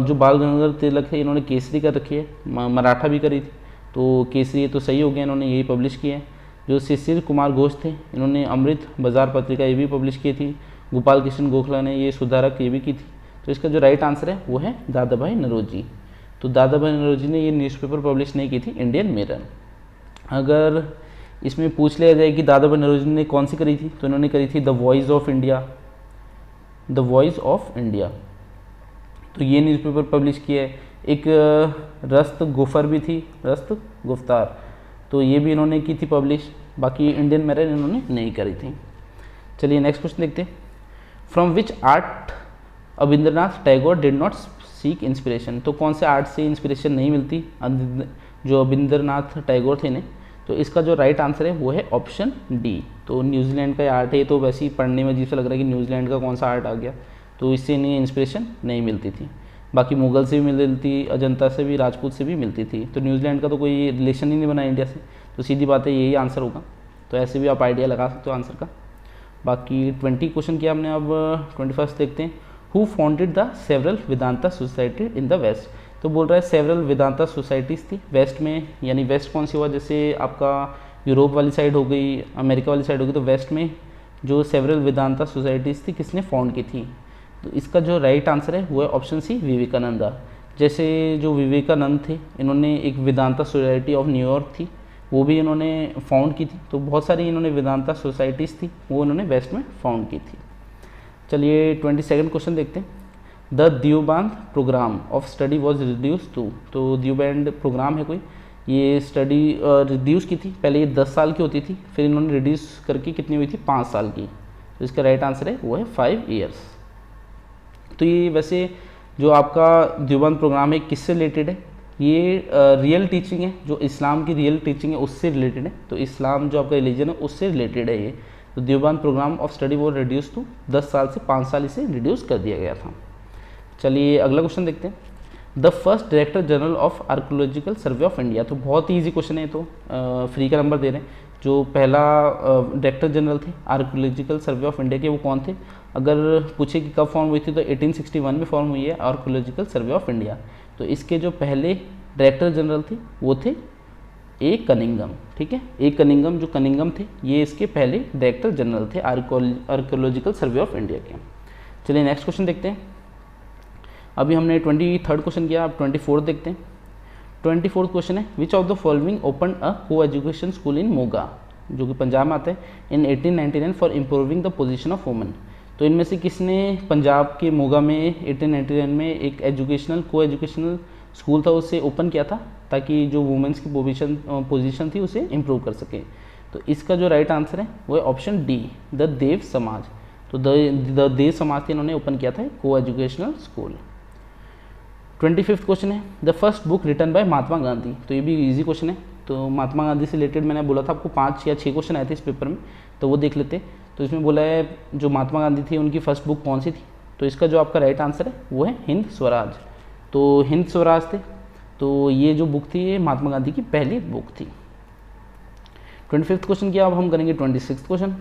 जो बाल गंगाधर तिलक है इन्होंने केसरी कर रखी है, मराठा भी करी थी, तो केसरी तो सही हो गया, इन्होंने यही पब्लिश किया है। जो शिशिर कुमार घोष थे इन्होंने अमृत बाजार पत्रिका ये भी पब्लिश की थी। गोपाल कृष्ण गोखला ने ये सुधारक ये भी की थी। तो इसका जो राइट आंसर है वो है दादाभाई नौरोजी। तो दादाभाई नौरोजी ने ये न्यूज़पेपर पब्लिश नहीं की थी, इंडियन मिरर। अगर इसमें पूछ लिया जाए कि दादाभाई नौरोजी ने कौन सी करी थी, तो इन्होंने करी थी the voice of India, the voice of India, तो ये न्यूज़पेपर पब्लिश किया है। एक रस्त गुफर भी थी, रस्त गुफ्तार, तो ये भी इन्होंने की थी पब्लिश। बाकी इंडियन मिरर इन्होंने नहीं करी थी। चलिए नेक्स्ट क्वेश्चन देखते हैं। From which art Rabindranath Tagore did not seek inspiration. तो कौन से आर्ट से इंस्पिरेशन नहीं मिलती जो रविंद्रनाथ टैगोर थे ने। तो इसका जो राइट आंसर है वो है ऑप्शन डी। तो न्यूजीलैंड का आर्ट है, तो वैसे ही पढ़ने में अजीब सा लग रहा है कि न्यूजीलैंड का कौन सा आर्ट आ गया, तो इससे इन्हें इंस्पिरेशन नहीं मिलती थी। बाकी मुगल से भी मिलती, अजंता से भी, राजपूत से भी मिलती थी। तो न्यूजीलैंड का तो कोई रिलेशन ही नहीं बना इंडिया से, तो सीधी बात है यही आंसर होगा। तो ऐसे भी आप आइडिया लगा सकते हो आंसर का। बाकी 20 क्वेश्चन किया हमने, अब 21 देखते हैं। Who founded the several Vedanta society in the west. तो बोल रहा है सेवरल वेदांता सोसाइटीज़ थी वेस्ट में, यानी वेस्ट कौन सी हुआ, जैसे आपका यूरोप वाली साइड हो गई, अमेरिका वाली साइड हो गई, तो वेस्ट में जो सेवरल वेदांता सोसाइटीज़ थी किसने फाउंड की थी। तो इसका जो राइट आंसर है वो है ऑप्शन सी, विवेकानंदा। जैसे जो विवेकानंद थे इन्होंने एक वेदांता सोसाइटी ऑफ न्यूयॉर्क थी वो भी इन्होंने फाउंड की थी। तो बहुत सारी इन्होंने वेदांता सोसाइटीज़ थी वो इन्होंने वेस्ट में फाउंड की थी। चलिए 22nd क्वेश्चन देखते हैं। The Deoband programme of study was reduce to, तो देवबंद प्रोग्राम है कोई, ये स्टडी रिड्यूस की थी। पहले ये 10 साल की होती थी, फिर इन्होंने रिड्यूस करके कितनी हुई थी, 5 साल की। तो इसका राइट आंसर है वो है 5 ईयर्स। तो ये वैसे जो आपका देवबंद प्रोग्राम है किससे रिलेटेड है, ये रियल टीचिंग है, जो इस्लाम की रियल टीचिंग है उससे रिलेटेड है। तो इस्लाम जो आपका रिलीजन है उससे रिलेटेड है ये। तो देवबंद प्रोग्राम ऑफ स्टडी वो रिड्यूस टू 10 साल से 5 साल इसे रिड्यूस कर दिया गया था। चलिए अगला क्वेश्चन देखते हैं। The first director general of archaeological survey of India, तो बहुत ही ईजी क्वेश्चन है, तो फ्री का नंबर दे रहे हैं। जो पहला डायरेक्टर जनरल थे आर्कोलॉजिकल सर्वे ऑफ इंडिया के, वो कौन थे? अगर पूछे कि कब फॉर्म हुई थी, तो 1861 में फॉर्म हुई है आर्कोलॉजिकल सर्वे ऑफ इंडिया। तो इसके जो पहले डायरेक्टर जनरल थे वो थे ए कनिंगम, ठीक है। ए कनिंगम, जो कनिंगम थे ये इसके पहले डायरेक्टर जनरल थे आर्कोलॉजिकल सर्वे ऑफ इंडिया के। चलिए नेक्स्ट क्वेश्चन देखते हैं। अभी हमने 23rd क्वेश्चन किया, अब 24th देखते हैं। 24th क्वेश्चन है, विच of the following open a को एजुकेशन स्कूल इन मोगा, जो कि पंजाब में आता है, इन 1899 for improving the position of women. तो इनमें से किसने पंजाब के मोगा में 1899 में एक को एजुकेशनल स्कूल था उसे ओपन किया था, ताकि जो वुमेंस की पोजीशन थी उसे इम्प्रूव कर सके। तो इसका जो राइट आंसर है वो है ऑप्शन डी, द देव समाज। तो द देव समाज थे, इन्होंने ओपन किया था को एजुकेशनल स्कूल। 25th क्वेश्चन है, the first book written by Mahatma Gandhi. तो ये भी इजी क्वेश्चन है। तो महात्मा गांधी से रिलेटेड मैंने बोला था आपको 5 या 6 क्वेश्चन आए थे इस पेपर में, तो वो देख लेते। तो इसमें बोला है जो महात्मा गांधी थी उनकी फर्स्ट बुक कौन सी थी। तो इसका जो आपका राइट आंसर है वो है हिंद स्वराज। तो हिंद स्वराज थे, तो ये जो बुक थी ये महात्मा गांधी की पहली बुक थी। 25th क्वेश्चन किया, अब हम करेंगे 26th question.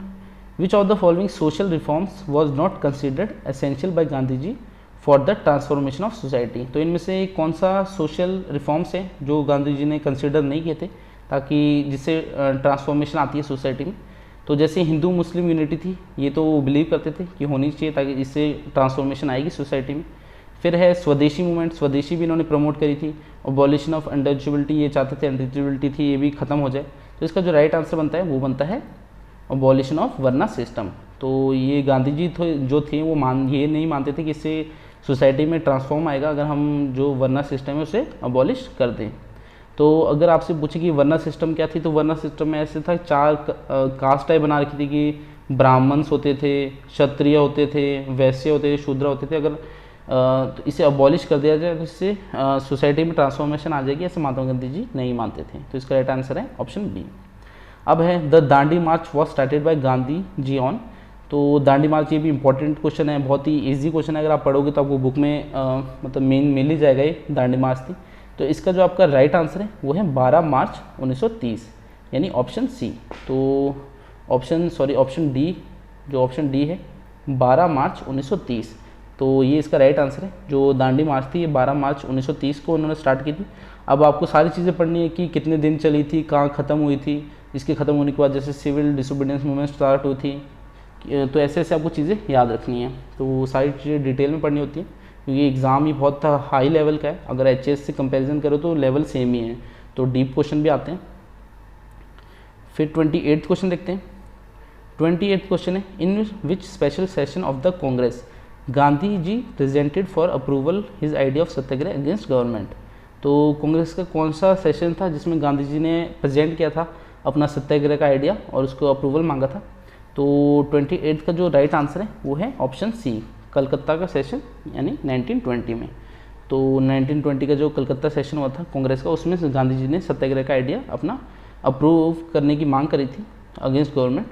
Which of the following social reforms was not considered essential by Gandhi ji for the transformation of society. तो इनमें से कौन सा सोशल रिफॉर्म्स है जो गांधी जी ने कंसिडर नहीं किए थे, ताकि जिससे ट्रांसफॉर्मेशन आती है सोसाइटी में। तो जैसे हिंदू मुस्लिम यूनिटी थी, ये तो वो बिलीव करते थे कि होनी चाहिए, ताकि इससे ट्रांसफॉर्मेशन आएगी सोसाइटी में। फिर है स्वदेशी मूवमेंट, स्वदेशी भी इन्होंने प्रमोट करी थी। अबॉलिशन ऑफ अनटचेबिलिटी, ये चाहते थे अनटचेबिलिटी थी ये भी खत्म हो जाए। तो इसका जो राइट आंसर बनता है वो बनता है अबॉलिशन ऑफ वर्ना सिस्टम। तो ये गांधी जी जो थे वो ये नहीं मानते थे कि इससे सोसाइटी में ट्रांसफॉर्म आएगा अगर हम जो वर्ना सिस्टम है उसे अबॉलिश कर दें। तो अगर आपसे पूछे कि वर्ना सिस्टम क्या थी, तो वर्ना सिस्टम में ऐसे था 4 कास्ट टाइप बना रखी थी कि ब्राह्मण्स होते थे, क्षत्रिय होते थे, वैश्य होते थे, शूद्र होते थे। अगर तो इसे अबॉलिश कर दिया जाए तो इससे सोसाइटी में ट्रांसफॉर्मेशन आ जाएगी, ऐसे महात्मा गांधी जी नहीं मानते थे। तो इसका राइट आंसर है ऑप्शन बी। अब है the Dandi march was started by Gandhi ji on. तो दांडी मार्च, ये भी इंपॉर्टेंट क्वेश्चन है, बहुत ही इजी क्वेश्चन है। अगर आप पढ़ोगे तो आपको बुक में मतलब मिल ही जाएगा ये दांडी मार्च थी। तो इसका जो आपका राइट आंसर है वो है 12 मार्च 1930, यानी ऑप्शन सी। तो ऑप्शन डी, जो ऑप्शन डी है 12 मार्च 1930, तो ये इसका राइट आंसर है। जो दांडी मार्च थी ये 12 मार्च 1930 को उन्होंने स्टार्ट की थी। अब आपको सारी चीज़ें पढ़नी है कि कितने दिन चली थी, कहाँ ख़त्म हुई थी, इसके ख़त्म होने के बाद जैसे सिविल डिसोबीडियंस मूवमेंट स्टार्ट हुई थी, तो ऐसे ऐसे आपको चीज़ें याद रखनी है। तो सारी चीज़ें डिटेल में पढ़नी होती है, क्योंकि एग्ज़ाम ही बहुत हाई लेवल का है। अगर एचएस से कंपैरिजन करो तो लेवल सेम ही है, तो डीप क्वेश्चन भी आते हैं। फिर 28th क्वेश्चन देखते हैं। 28th क्वेश्चन है, in which special session of the Congress Gandhi ji presented for approval his idea of satyagraha against government. तो कांग्रेस का कौन सा सेशन था जिसमें गांधी जी ने प्रेजेंट किया था अपना सत्याग्रह का आइडिया और उसको अप्रूवल मांगा था। तो 28th का जो राइट आंसर है वो है ऑप्शन सी, कलकत्ता का सेशन, यानी 1920 में। तो 1920 का जो कलकत्ता सेशन हुआ था कांग्रेस का, उसमें गांधी जी ने सत्याग्रह का आइडिया अपना अप्रूव करने की मांग करी थी अगेंस्ट गवर्नमेंट।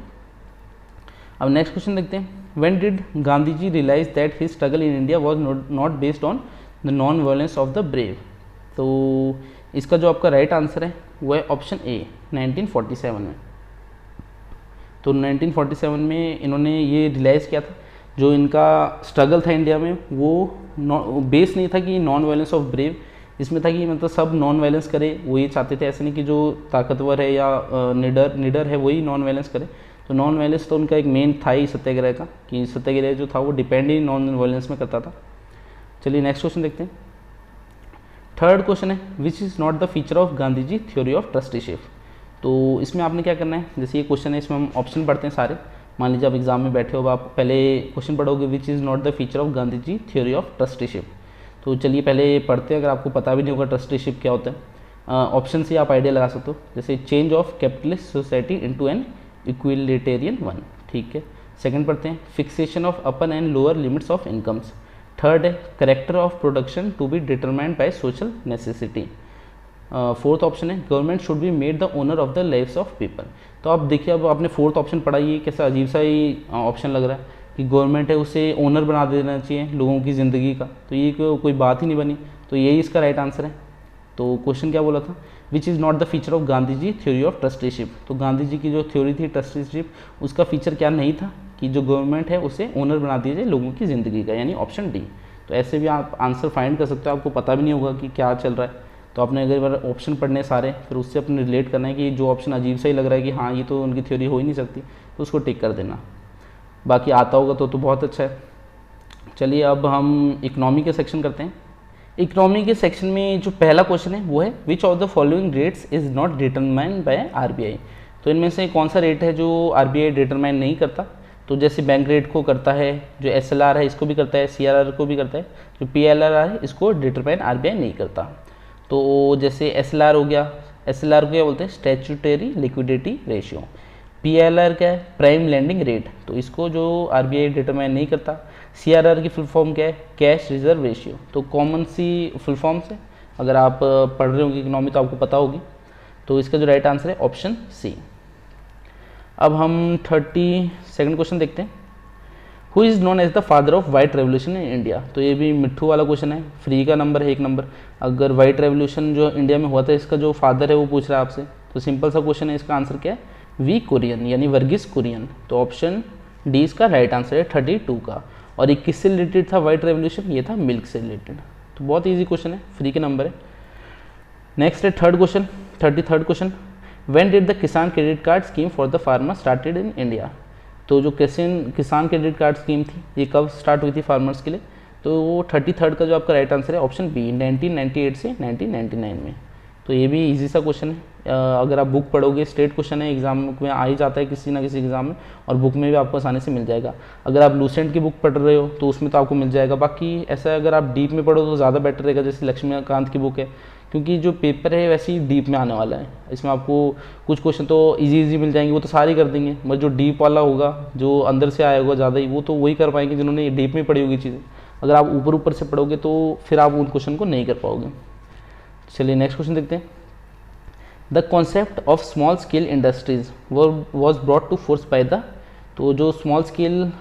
अब नेक्स्ट क्वेश्चन देखते हैं। When did Gandhi ji realise that his struggle in India was not based on the non violence of the brave. तो इसका जो आपका राइट आंसर है वो है ऑप्शन ए, 1947 में। तो 1947 में इन्होंने ये रियलाइज़ किया था जो इनका स्ट्रगल था इंडिया में वो बेस नहीं था कि नॉन वायलेंस ऑफ ब्रेव, इसमें था कि मतलब सब नॉन वायलेंस करे, वो ये चाहते थे। ऐसे नहीं कि जो ताकतवर है या निडर है वही नॉन वायलेंस करे। तो नॉन वायलेंस तो उनका एक मेन था ही सत्याग्रह का, कि सत्याग्रह जो था वो डिपेंड ही नॉन वायलेंस में करता था। चलिए नेक्स्ट क्वेश्चन देखते हैं। 3rd क्वेश्चन है, which is not the feature of Gandhi ji theory of trusteeship. तो इसमें आपने क्या करना है, जैसे ये क्वेश्चन है इसमें हम ऑप्शन पढ़ते हैं सारे। मान लीजिए आप एग्जाम में बैठे हो, आप पहले क्वेश्चन पढ़ोगे which is not the feature of Gandhi ji theory of trusteeship. तो चलिए पहले पढ़ते हैं, अगर आपको पता भी नहीं होगा ट्रस्टीशिप क्या होता है। ऑप्शन से आप आइडिया लगा सकते हो, जैसे change of capitalist society into an egalitarian one, ठीक है। सेकंड पढ़ते हैं, fixation of upper and lower limits of incomes. Third है, character of production to be determined by social necessity. Fourth option है, government should be made the owner of the lives of people. तो आप देखिए, अब आपने फोर्थ ऑप्शन पढ़ा, ये कैसा अजीब सा ही ऑप्शन लग रहा है कि गवर्नमेंट है उसे ओनर बना देना चाहिए लोगों की ज़िंदगी का, तो ये कोई बात ही नहीं बनी। तो यही इसका राइट आंसर है। तो क्वेश्चन क्या बोला था, which is not the feature of Gandhi ji theory of trusteeship. तो गांधी जी की जो थ्योरी थी ट्रस्टीशिप, उसका फीचर क्या नहीं था कि जो गवर्नमेंट है उसे ओनर बना दीजिए लोगों की ज़िंदगी का, यानी ऑप्शन डी। तो ऐसे भी आप आंसर फाइंड कर सकते हो, आपको पता भी नहीं होगा कि क्या चल रहा है। तो आपने अगर बार ऑप्शन पढ़ने सारे, फिर उससे अपने रिलेट करना है कि जो ऑप्शन अजीब सा ही लग रहा है कि हाँ ये तो उनकी थ्योरी हो ही नहीं सकती, तो उसको टिक कर देना। बाकी आता होगा तो बहुत अच्छा है। चलिए अब हम इकोनॉमी के सेक्शन करते हैं। इकोनॉमी के सेक्शन में जो पहला क्वेश्चन है वो है, विच of the following rates is not determined by RBI। तो इनमें से कौन सा रेट है जो RBI डिटरमाइन नहीं करता। तो जैसे बैंक रेट को करता है, जो SLR है इसको भी करता है, CRR को भी करता है, जो PLR है इसको डिटरमाइन RBI नहीं करता। तो जैसे SLR हो गया, SLR को क्या बोलते हैं, स्टैट्यूटरी लिक्विडिटी रेशियो। PLR क्या है, प्राइम लैंडिंग रेट, तो इसको जो RBI डिटरमाइन नहीं करता। CRR की फुल फॉर्म क्या है, कैश रिजर्व रेशियो। तो कॉमन सी फुल फॉर्म्स है, अगर आप पढ़ रहे होंगे इकोनॉमी तो आपको पता होगी। तो इसका जो राइट आंसर है ऑप्शन सी। अब हम 32nd क्वेश्चन देखते हैं, who is known as the father of white revolution in India. तो ये भी मिट्ठू वाला क्वेश्चन है, फ्री का नंबर है 1 नंबर। अगर वाइट रेवोल्यूशन जो इंडिया में हुआ था इसका जो फादर है वो पूछ रहा है आपसे, तो सिंपल सा क्वेश्चन है, इसका आंसर क्या है, वी कुरियन यानी वर्गीस कुरियन। तो ऑप्शन डी इसका राइट आंसर है 32 का। और ये किससे रिलेटेड था वाइट रेवोल्यूशन, ये था मिल्क से रिलेटेड। तो बहुत ईजी क्वेश्चन है, फ्री के नंबर है। नेक्स्ट है third question, 33rd question, when did the Kisan credit card scheme for the farmer started in India. तो जो किसान क्रेडिट कार्ड स्कीम थी ये कब स्टार्ट हुई थी फार्मर्स के लिए। तो 33rd का जो आपका राइट आंसर है ऑप्शन बी, 1998 से 1999 में। तो ये भी इजी सा क्वेश्चन है, अगर आप बुक पढ़ोगे, स्टेट क्वेश्चन है, एग्जाम में आ ही जाता है किसी ना किसी एग्जाम में, और बुक में भी आपको आसानी से मिल जाएगा। अगर आप लूसेंट की बुक पढ़ रहे हो तो उसमें तो आपको मिल जाएगा, बाकी ऐसा अगर आप डीप में पढ़ो तो ज़्यादा बेटर रहेगा, जैसे लक्ष्मीकांत की बुक है, क्योंकि जो पेपर है वैसे ही डीप में आने वाला है। इसमें आपको कुछ क्वेश्चन तो इजी मिल जाएंगे, वो तो सारे कर देंगे, मगर जो डीप वाला होगा, जो अंदर से आया होगा ज़्यादा ही, वो तो वही कर पाएंगे जिन्होंने डीप में पढ़ी होगी चीज़ें। अगर आप ऊपर से पढ़ोगे तो फिर आप उन क्वेश्चन को नहीं कर पाओगे। चलिए नेक्स्ट क्वेश्चन देखते हैं, the concept of small scale industries was brought to force by the. तो जो स्मॉल स्केल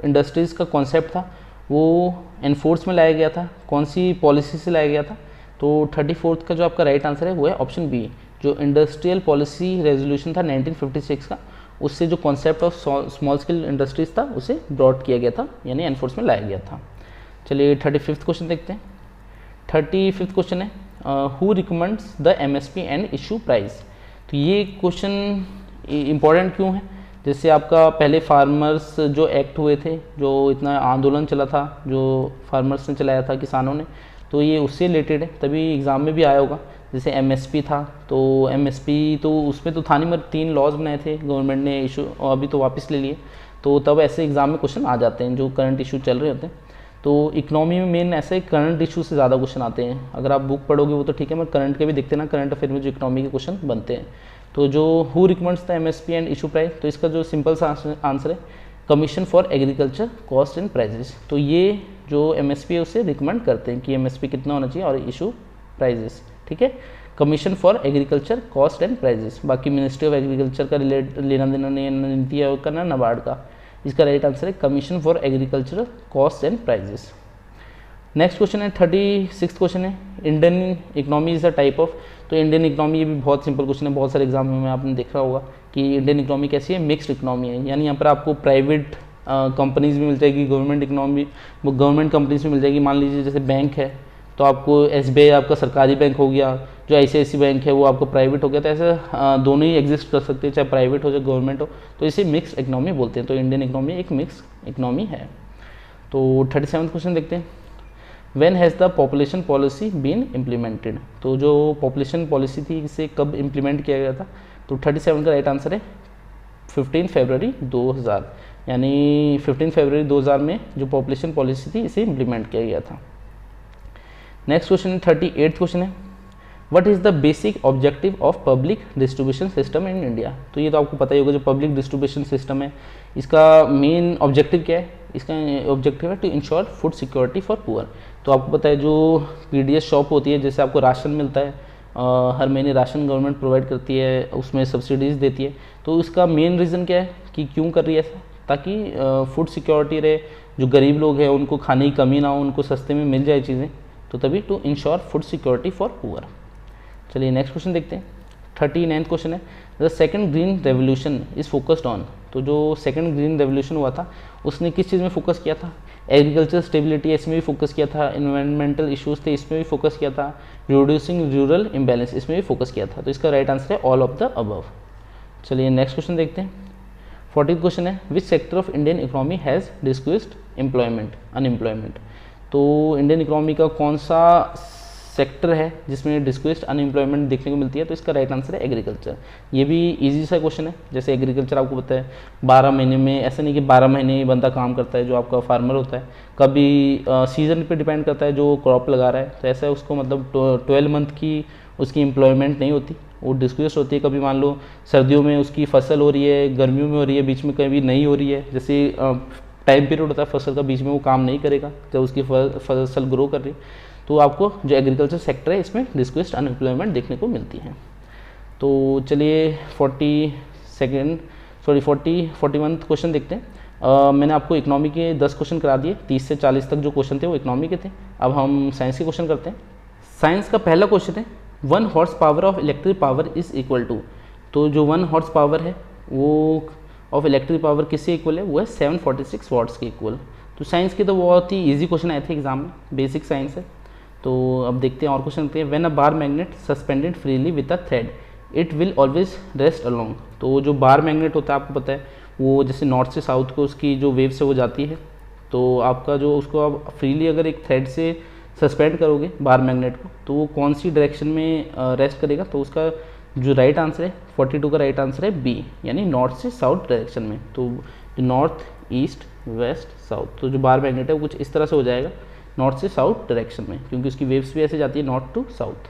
इंडस्ट्रीज़ का कॉन्सेप्ट था वो एनफोर्स में लाया गया था, कौन सी पॉलिसी से लाया गया था। तो 34th का जो आपका राइट आंसर है वो है ऑप्शन बी, जो इंडस्ट्रियल पॉलिसी रेजोल्यूशन था 1956 का, उससे जो concept of small scale industries था उसे ब्रॉट किया गया था, यानी एनफोर्स में लाया गया था। चलिए 35th क्वेश्चन देखते हैं। 35th क्वेश्चन है, who recommends the MSP and issue price. तो ये क्वेश्चन इंपॉर्टेंट क्यों है, जैसे आपका पहले फार्मर्स जो एक्ट हुए थे, जो इतना आंदोलन चला था जो फार्मर्स ने चलाया था, किसानों ने, तो ये उससे रिलेटेड है, तभी एग्ज़ाम में भी आया होगा। जैसे MSP था, तो MSP तो उसमें तो था नहीं, मगर 3 लॉज बनाए थे गवर्नमेंट ने इशू, और अभी तो वापस ले लिए, तो तब ऐसे एग्ज़ाम में क्वेश्चन आ जाते हैं जो करंट इशू चल रहे होते हैं। तो इकोनॉमी में मेन ऐसे करंट इशू से ज़्यादा क्वेश्चन आते हैं, अगर आप बुक पढ़ोगे वो तो ठीक है, मगर करंट के भी देखते ना, करंट अफेयर में जो इकोनॉमी के क्वेश्चन बनते हैं। तो जो who recommends the MSP and issue price, तो इसका जो सिंपल सा आंसर है commission for agriculture cost and prices. तो ये जो MSP है उसे रिकमेंड करते हैं कि MSP कितना होना चाहिए और इशू प्राइजेस, ठीक है, commission for agriculture cost and prices. बाकी मिनिस्ट्री ऑफ एग्रीकल्चर का लेना देना नीति आयोग का ना नाबार्ड का, इसका राइट आंसर है commission for agriculture cost and prices. Next question है 36th क्वेश्चन है, Indian economy is a type of. तो इंडियन इकोनॉमी, ये भी बहुत सिंपल क्वेश्चन है, बहुत सारे एग्जाम में आपने देखा होगा कि इंडियन इकोनॉमी कैसी है, मिक्स्ड इकोनॉमी है, यानी यहाँ पर आपको प्राइवेट कंपनीज भी मिल जाएगी, गवर्नमेंट कंपनीज भी मिल जाएगी। मान लीजिए जैसे बैंक है तो आपको SBI आपका सरकारी बैंक हो गया, जो ICICI बैंक है वो आपको प्राइवेट हो गया, तो ऐसे दोनों ही एग्जिस्ट कर सकते हैं, चाहे प्राइवेट हो चाहे गवर्नमेंट हो, तो इसे मिक्स इकोनॉमी बोलते हैं। तो इंडियन इकोनॉमी एक मिक्स इकोनॉमी है। तो 37th क्वेश्चन देखते हैं, when has the population policy been implemented. तो जो पॉपुलेशन पॉलिसी थी इसे कब इम्प्लीमेंट किया गया था। तो 37 का राइट आंसर है 15 फरवरी 2000, यानी 15 फरवरी 2000 में जो पॉपुलेशन पॉलिसी थी इसे इम्प्लीमेंट किया गया था। नेक्स्ट क्वेश्चन 38 क्वेश्चन है, what is the basic objective of public distribution system in India. तो ये तो आपको पता ही होगा, जो पब्लिक डिस्ट्रीब्यूशन सिस्टम है इसका मेन ऑब्जेक्टिव क्या है, इसका ऑब्जेक्टिव है to ensure food security for poor. तो आपको पता है जो पीडीएस शॉप होती है, जैसे आपको राशन मिलता है, हर महीने राशन गवर्नमेंट प्रोवाइड करती है, उसमें सब्सिडीज़ देती है। तो इसका मेन रीज़न क्या है कि क्यों कर रही है ऐसा, ताकि फूड सिक्योरिटी रहे, जो गरीब लोग हैं उनको खाने की कमी ना हो, उनको सस्ते में मिल जाए चीज़ें, तो तभी to ensure food security for poor. चलिए नेक्स्ट क्वेश्चन देखते हैं। 39th क्वेश्चन है, the second green revolution is focused on. तो जो सेकंड ग्रीन रेवोल्यूशन हुआ था उसने किस चीज़ में फोकस किया था, एग्रीकल्चर स्टेबिलिटी इसमें भी फोकस किया था, इन्वायरमेंटल इश्यूज़ थे इसमें भी फोकस किया था, रिड्यूसिंग रूरल इम्बैलेंस इसमें भी फोकस किया था। तो इसका राइट आंसर है ऑल ऑफ द अबव। चलिए नेक्स्ट क्वेश्चन देखते हैं। 40th क्वेश्चन है, which sector of Indian economy has decreased unemployment. तो इंडियन इकोनॉमी का कौन सा सेक्टर है जिसमें डिक्रीज्ड अनएम्प्लॉयमेंट देखने को मिलती है, तो इसका राइट आंसर है एग्रीकल्चर। ये भी इजी सा क्वेश्चन है, जैसे एग्रीकल्चर आपको पता है 12 महीने में, ऐसा नहीं कि 12 महीने ही बंदा काम करता है जो आपका फार्मर होता है, कभी सीजन पे डिपेंड करता है जो क्रॉप लगा रहा है, तो ऐसा है उसको मतलब 12 मंथ की उसकी एम्प्लॉयमेंट नहीं होती, वो डिक्रीज होती है। कभी मान लो सर्दियों में उसकी फसल हो रही है, गर्मियों में हो रही है, बीच में कभी नहीं हो रही है, जैसे टाइम पीरियड होता है फसल का, बीच में वो काम नहीं करेगा जब उसकी फसल ग्रो कर रही है, तो आपको जो एग्रीकल्चर सेक्टर है इसमें डिक्रीज्ड अनएम्प्लॉयमेंट देखने को मिलती है। तो चलिए 41st क्वेश्चन देखते हैं। मैंने आपको इकोनॉमी के 10 क्वेश्चन करा दिए, 30 से 40 तक जो क्वेश्चन थे वो इकोनॉमी के थे। अब हम साइंस के क्वेश्चन करते हैं। साइंस का पहला क्वेश्चन है, 1 horse power of electric power is equal to. तो जो 1 हॉर्स पावर है वो ऑफ इलेक्ट्रिक पावर किससे इक्वल है, वो है 746 वाट्स के इक्वल। तो साइंस के तो बहुत ही ईजी क्वेश्चन आए थे एग्जाम में, बेसिक साइंस है। तो अब देखते हैं और क्वेश्चन देखते हैं। When a bar magnet suspended freely with a thread it will always rest along. तो जो बार मैग्नेट होता है आपको पता है वो जैसे नॉर्थ से साउथ को उसकी जो वेव से वो जाती है, तो आपका जो उसको आप फ्रीली अगर एक थ्रेड से सस्पेंड करोगे बार मैग्नेट को, तो वो कौन सी डायरेक्शन में रेस्ट करेगा, तो उसका जो राइट आंसर है 42 का राइट आंसर है बी, यानी नॉर्थ से साउथ डायरेक्शन में। तो नॉर्थ ईस्ट वेस्ट साउथ, तो जो बार मैग्नेट है वो कुछ इस तरह से हो जाएगा नॉर्थ से साउथ डायरेक्शन में, क्योंकि उसकी वेव्स भी ऐसे जाती है नॉर्थ टू साउथ।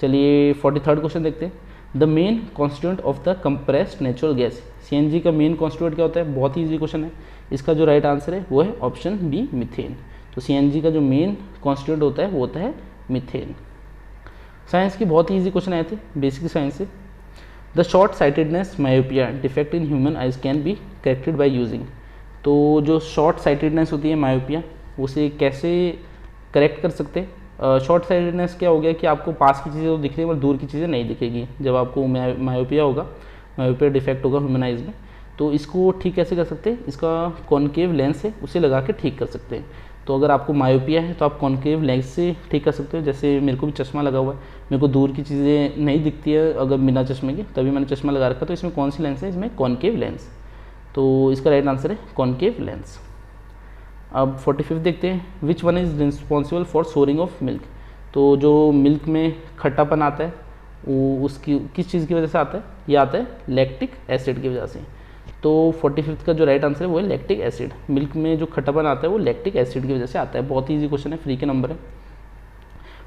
चलिए 43rd क्वेश्चन देखते हैं। The main constituent of the compressed natural gas, CNG का मेन कॉन्स्टिट्यूएंट क्या होता है, बहुत ही ईजी क्वेश्चन है। इसका जो राइट आंसर है वो है ऑप्शन बी, मीथेन। तो सीएनजी का जो मेन कॉन्स्टिट्यूएंट होता है वो होता है मीथेन। साइंस की बहुत ही ईजी क्वेश्चन आए थे बेसिक साइंस से। The short sightedness myopia defect in human eyes can be corrected by using. तो जो शॉर्ट साइटेडनेस होती है मायोपिया, उसे कैसे करेक्ट कर सकते हैं। शॉर्ट साइटेडनेस क्या हो गया कि आपको पास की चीज़ें तो दिख रही है पर दूर की चीज़ें नहीं दिखेगी जब आपको मायोपिया होगा, मायोपिया डिफेक्ट होगा ह्यूमन आइज में। तो इसको ठीक कैसे कर सकते हैं, इसका कॉनकेव लेंस है उसे लगा के ठीक कर सकते हैं। तो अगर आपको मायोपिया है तो आप कॉनकेव लेंस से ठीक कर सकते हो। जैसे मेरे को भी चश्मा लगा हुआ है, मेरे को दूर की चीज़ें नहीं दिखती है अगर बिना चश्मे के, तभी मैंने चश्मा लगा रखा। तो इसमें कौन सी लेंस है, इसमें कॉनकेव लेंस। तो इसका राइट आंसर है कॉनकेव लेंस। अब 45 देखते हैं। Which one is responsible for souring of milk. तो जो मिल्क में खट्टापन आता है वो उसकी किस चीज़ की वजह से आता है, ये आता है लैक्टिक एसिड की वजह से। तो 45 का जो राइट आंसर है वो है लैक्टिक एसिड। मिल्क में जो खट्टापन आता है वो लैक्टिक एसिड की वजह से आता है। बहुत ही ईजी क्वेश्चन है, फ्री के नंबर है।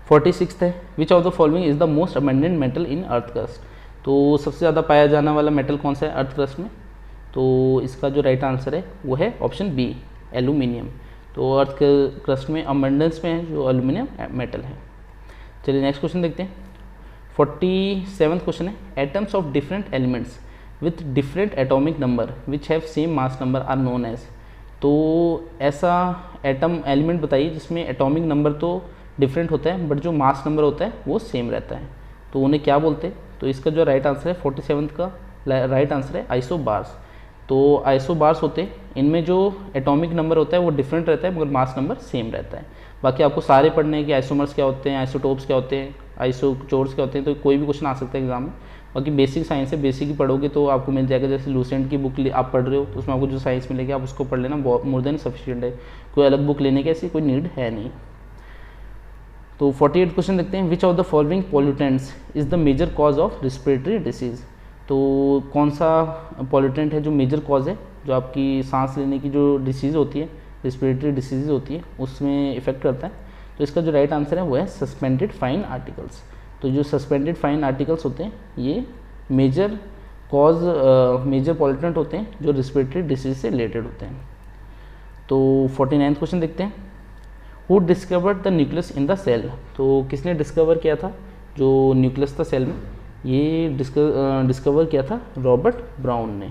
46 है। विच of the following is the most abundant metal in earth crust. तो सबसे ज़्यादा पाया जाने वाला मेटल कौन सा है अर्थ क्रस्ट में, तो इसका जो राइट आंसर है वो है ऑप्शन बी, एल्यूमिनियम। तो अर्थ के क्रस्ट में अबंडेंस में है जो एल्यूमिनियम मेटल है। चलिए नेक्स्ट क्वेश्चन देखते हैं। 47th क्वेश्चन है। Atoms of different elements with different atomic number which have same mass number are known as. तो ऐसा एटम एलिमेंट बताइए जिसमें एटॉमिक नंबर तो डिफरेंट होता है बट जो मास नंबर होता है वो सेम रहता है, तो उन्हें क्या बोलते हैं। तो इसका जो राइट आंसर है 47th का राइट आंसर है आइसोबार्स। तो आइसोबार्स होते हैं, इनमें जो एटॉमिक नंबर होता है वो डिफरेंट रहता है मगर मास नंबर सेम रहता है। बाकी आपको सारे पढ़ने हैं कि आइसोमर्स क्या होते हैं, आइसोटोप्स क्या होते हैं, आइसोचोर्स क्या होते हैं, तो कोई भी क्वेश्चन आ सकता है एग्जाम में। बाकी बेसिक साइंस है, बेसिक ही पढ़ोगे तो आपको मिल जाएगा। जैसे लूसेंट की बुक आप पढ़ रहे हो तो उसमें आपको जो साइंस मिलेगी आप उसको पढ़ लेना, मोर देन सफिशिएंट है। कोई अलग बुक लेने की ऐसी कोई नीड है नहीं। तो 48 क्वेश्चन देखते हैं। Which of the following pollutants is the major cause of respiratory disease. तो कौन सा पॉल्यूटेंट है जो मेजर कॉज है जो आपकी सांस लेने की जो डिसीज़ होती है, रिस्पिरेटरी डिसीज़ होती है, उसमें इफेक्ट करता है। तो इसका जो राइट आंसर है वो है सस्पेंडेड फाइन आर्टिकल्स। तो जो सस्पेंडेड फाइन आर्टिकल्स होते हैं ये मेजर पॉल्यूटेंट होते हैं जो रिस्पिरेटरी डिसीज से रिलेटेड होते हैं। तो 49वां क्वेश्चन देखते हैं, who discovered the nucleus in the cell. तो किसने डिस्कवर किया था जो न्यूक्लियस था सेल में, ये डिस्कवर किया था रॉबर्ट ब्राउन ने।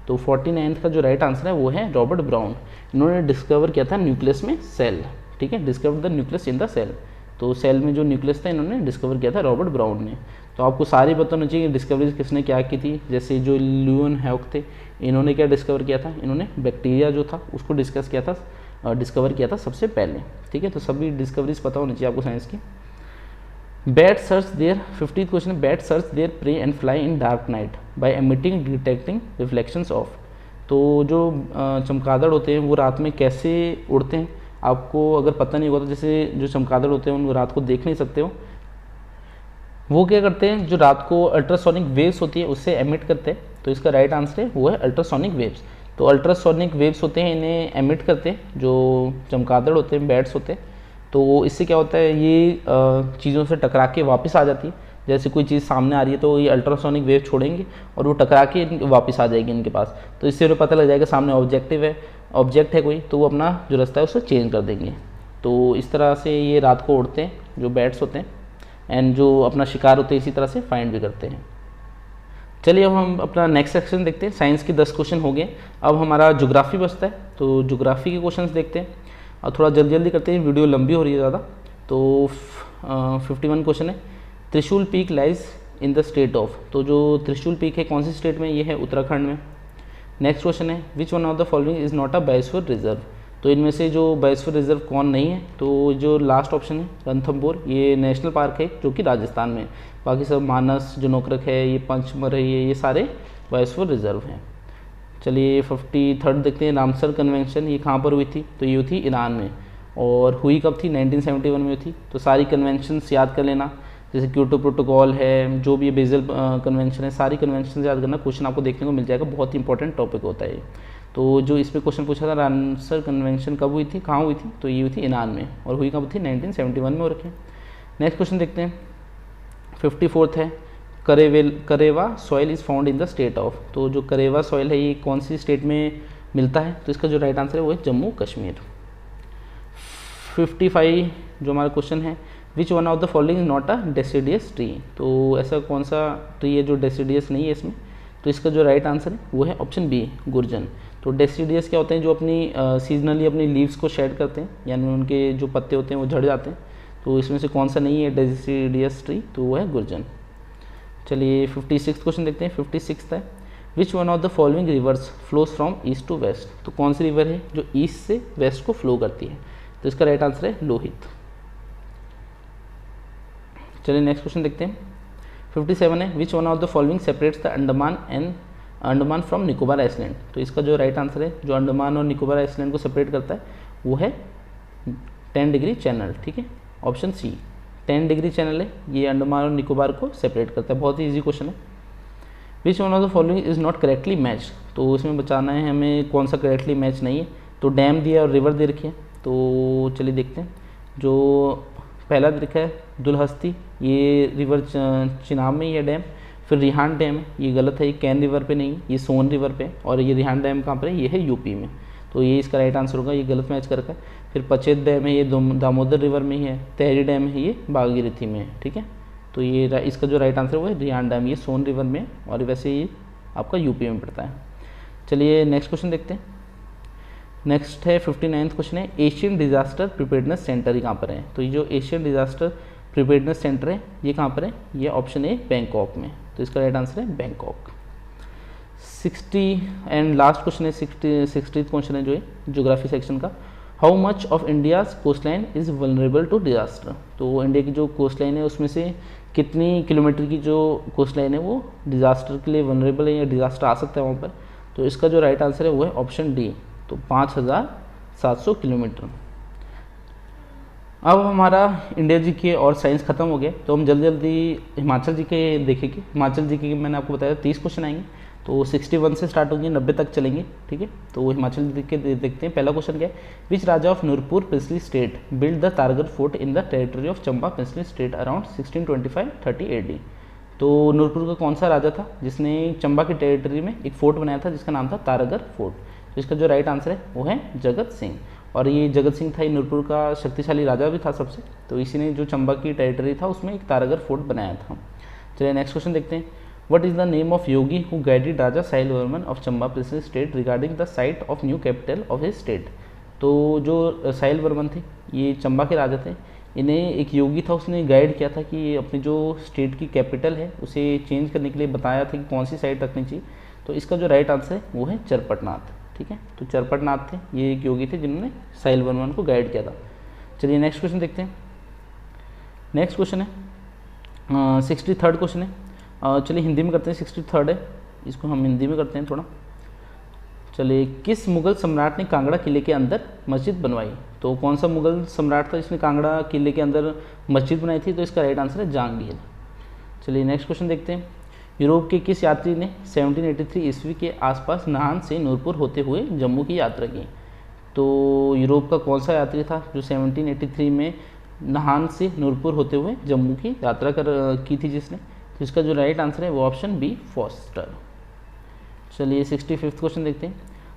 तो 49 का जो राइट आंसर है वो है रॉबर्ट ब्राउन। इन्होंने डिस्कवर किया था न्यूक्लियस में सेल, ठीक है, discover the nucleus in the cell. तो सेल में जो न्यूक्लियस था इन्होंने डिस्कवर किया था रॉबर्ट ब्राउन ने। तो आपको सारी पता होना चाहिए कि डिस्कवरीज किसने क्या की थी। जैसे जो ल्यूएनहॉक थे, इन्होंने क्या डिस्कवर किया था, इन्होंने बैक्टीरिया जो था उसको डिस्कवर किया था सबसे पहले, ठीक है। तो सभी डिस्कवरीज पता होनी चाहिए आपको साइंस की। Bat search their 50th question, bat search their prey and fly in dark night by emitting detecting reflections of. तो जो चमगादड़ होते हैं वो रात में कैसे उड़ते हैं, आपको अगर पता नहीं होगा तो जैसे जो चमगादड़ होते हैं उनको रात को देख नहीं सकते हो, वो क्या करते हैं, जो रात को अल्ट्रासोनिक वेव्स होती है उससे एमिट करते हैं। तो इसका राइट आंसर है वो है अल्ट्रासोनिक वेव्स। तो अल्ट्रासोनिक वेव्स होते हैं, इन्हें एमिट करते हैं जो चमगादड़ होते हैं, बैट्स होते हैं। तो इससे क्या होता है, ये चीज़ों से टकरा के वापस आ जाती है। जैसे कोई चीज़ सामने आ रही है तो ये अल्ट्रासोनिक वेव छोड़ेंगे और वो टकरा के वापस आ जाएगी इनके पास। तो इससे उन्हें पता लग जाएगा सामने ऑब्जेक्ट है कोई, तो वो अपना जो रास्ता है उसको चेंज कर देंगे। तो इस तरह से ये रात को उड़ते हैं जो बैट्स होते हैं, एंड जो अपना शिकार होते हैं इसी तरह से फाइंड भी करते हैं। चलिए अब हम अपना नेक्स्ट सेक्शन देखते हैं। साइंस के 10 क्वेश्चन हो गए, अब हमारा ज्योग्राफी बचता है। तो ज्योग्राफी के क्वेश्चंस देखते हैं और थोड़ा जल्दी करते हैं, वीडियो लंबी हो रही है ज़्यादा। तो 51 क्वेश्चन है, त्रिशूल peak lies in the state of. तो जो त्रिशूल पीक है कौन सी स्टेट में, ये है उत्तराखंड में। नेक्स्ट क्वेश्चन है, which one of the following is not a biosphere reserve. तो इनमें से जो बायोस्फीयर रिजर्व कौन नहीं है, तो जो लास्ट ऑप्शन है रणथंभौर, ये नेशनल पार्क है जो कि राजस्थान में। बाकी सब मानस जो नोकरक है, ये पंचमढ़ है, ये सारे बायोस्फीयर रिजर्व हैं। चलिए 53rd देखते हैं, रामसर कन्वेंशन ये कहाँ पर हुई थी, तो ये हुई थी ईरान में। और हुई कब थी, 1971 में हुई थी। तो सारी कन्वेंशंस याद कर लेना, जैसे क्योटो प्रोटोकॉल है, जो भी बेजल कन्वेंशन है, सारी कन्वेंशन याद करना, क्वेश्चन आपको देखने को मिल जाएगा, बहुत ही इंपॉर्टेंट टॉपिक होता है। तो जो इस पर क्वेश्चन पूछा था, रामसर कन्वेंशन कब हुई थी, कहाँ हुई थी, तो ये हुई थी ईरान में। और हुई कब थी, 1971 में हो रखी है। नेक्स्ट क्वेश्चन देखते हैं, 54th है, karewa soil is found in the state of. तो जो करेवा सॉइल है ये कौन सी स्टेट में मिलता है, तो इसका जो राइट आंसर है वो है जम्मू कश्मीर। 55 जो हमारा क्वेश्चन है, which one of the following not a deciduous tree. तो ऐसा कौन सा ट्री है जो डेसिडियस नहीं है इसमें, तो इसका जो राइट आंसर है वो है ऑप्शन बी, गुर्जन। तो डेसिडियस क्या होते हैं, जो अपनी सीजनली अपनी लीव्स को शेड करते हैं, यानी उनके जो पत्ते होते हैं वो झड़ जाते हैं। तो इसमें से कौन सा नहीं है डेसिडियस ट्री, तो वो है गुर्जन। चलिए 56 क्वेश्चन देखते हैं। 56 है, which one of the following rivers flows from east to west. तो कौन सी रिवर है जो ईस्ट से वेस्ट को फ्लो करती है, तो इसका राइट आंसर है लोहित। चलिए नेक्स्ट क्वेश्चन देखते हैं। 57 है, which one of the following separates the Andaman from Nicobar island. तो इसका जो राइट आंसर है, जो अंडमान और निकोबार आइसलैंड को सेपरेट करता है वो है 10 डिग्री चैनल, ठीक है, ऑप्शन सी। 10 डिग्री चैनल है, ये अंडमान और निकोबार को सेपरेट करता है। बहुत ही ईजी क्वेश्चन है। Which one of the following is not correctly match. तो इसमें बचाना है हमें कौन सा करेक्टली मैच नहीं है। तो डैम दिया और रिवर दे रखी है, तो चलिए देखते हैं। जो पहला दे रखा है दुलहस्ती, ये रिवर चिनाब में ही है डैम। फिर रिहान डैम है, ये गलत है, ये कैन रिवर पे नहीं, ये सोन रिवर पे। और ये रिहान डैम कहाँ पर है, ये है यूपी में। तो ये इसका राइट आंसर होगा, ये गलत मैच कर रखा है। फिर पचेत डैम है, ये दामोदर रिवर में ही है। तहरी डैम है, ये भागीरथी में है, ठीक है। तो ये इसका जो राइट आंसर है वो है रिहान डैम, ये सोन रिवर में, और वैसे ये आपका यूपी में पड़ता है। चलिए नेक्स्ट क्वेश्चन देखते हैं। नेक्स्ट है 59th क्वेश्चन है, एशियन डिजास्टर प्रिपेयर्डनेस सेंटर ये कहाँ पर है। तो ये जो एशियन डिजास्टर प्रिपेयर्डनेस सेंटर है ये कहाँ पर है, ये ऑप्शन ए बैंकॉक में। तो इसका राइट आंसर है बैंकॉक। 60 एंड लास्ट क्वेश्चन है 60th क्वेश्चन है जो है ज्योग्राफी सेक्शन का, how much of India's coast line is vulnerable to disaster. तो इंडिया की जो कोस्ट लाइन है उसमें से कितनी किलोमीटर की जो कोस्ट लाइन है वो डिजास्टर के लिए वल्नरेबल है या डिजास्टर आ सकता है वहाँ पर। तो इसका जो राइट आंसर है वो है ऑप्शन डी, तो 5700 किलोमीटर। अब हमारा इंडिया जी के और साइंस खत्म हो गया, तो हम जल्दी हिमाचल जी के देखेंगे। हिमाचल जी के मैंने आपको बताया 30 क्वेश्चन आएंगे, तो 61 से स्टार्ट होंगे, 90 तक चलेंगे, ठीक है। तो हिमाचल के देखते हैं। पहला क्वेश्चन क्या है, which raja of Nurpur princely state build the Taragarh fort in the territory of Chamba princely state around 1625-30 AD। तो नूरपुर का कौन सा राजा था जिसने चंबा की टेरिटरी में एक फोर्ट बनाया था जिसका नाम था तारगढ़ फोर्ट। तो इसका जो राइट आंसर है वो है जगत सिंह। और ये जगत सिंह था, ये नूरपुर का शक्तिशाली राजा भी था सबसे। तो इसी ने जो चंबा की टेरिटरी था उसमें एक तारगढ़ फोर्ट बनाया था। चलिए नेक्स्ट क्वेश्चन देखते हैं। What is the name of Yogi who guided Raja Sahil Varman of Chamba princely state regarding the site of new capital of his state. तो जो साहिल वर्मन थे ये चंबा के राजा थे, इन्हें एक योगी था उसने गाइड किया था कि अपनी जो स्टेट की कैपिटल है उसे चेंज करने के लिए बताया था कि कौन सी साइट रखनी चाहिए। तो इसका जो राइट आंसर है वो है चरपटनाथ, ठीक है। तो चरपटनाथ थे, ये एक योगी थे जिन्होंने साहिल वर्मन को गाइड किया था। चलिए नेक्स्ट क्वेश्चन देखते हैं। नेक्स्ट क्वेश्चन है 63rd क्वेश्चन है। चलिए हिंदी में करते हैं, 63rd है, इसको हम हिंदी में करते हैं थोड़ा। चलिए, किस मुगल सम्राट ने कांगड़ा किले के अंदर मस्जिद बनवाई। तो कौन सा मुगल सम्राट था जिसने कांगड़ा किले के अंदर मस्जिद बनाई थी। तो इसका राइट आंसर है जहांगीर। चलिए नेक्स्ट क्वेश्चन देखते हैं। यूरोप के किस यात्री ने 1783 ईस्वी के आसपास नाहन से नूरपुर होते हुए जम्मू की यात्रा की। तो यूरोप का कौन सा यात्री था जो 1783 में नाहन से नूरपुर होते हुए जम्मू की यात्रा की थी जिसने। तो इसका जो राइट आंसर है वो ऑप्शन बी फॉस्टर। चलिए 65th क्वेश्चन देखते हैं।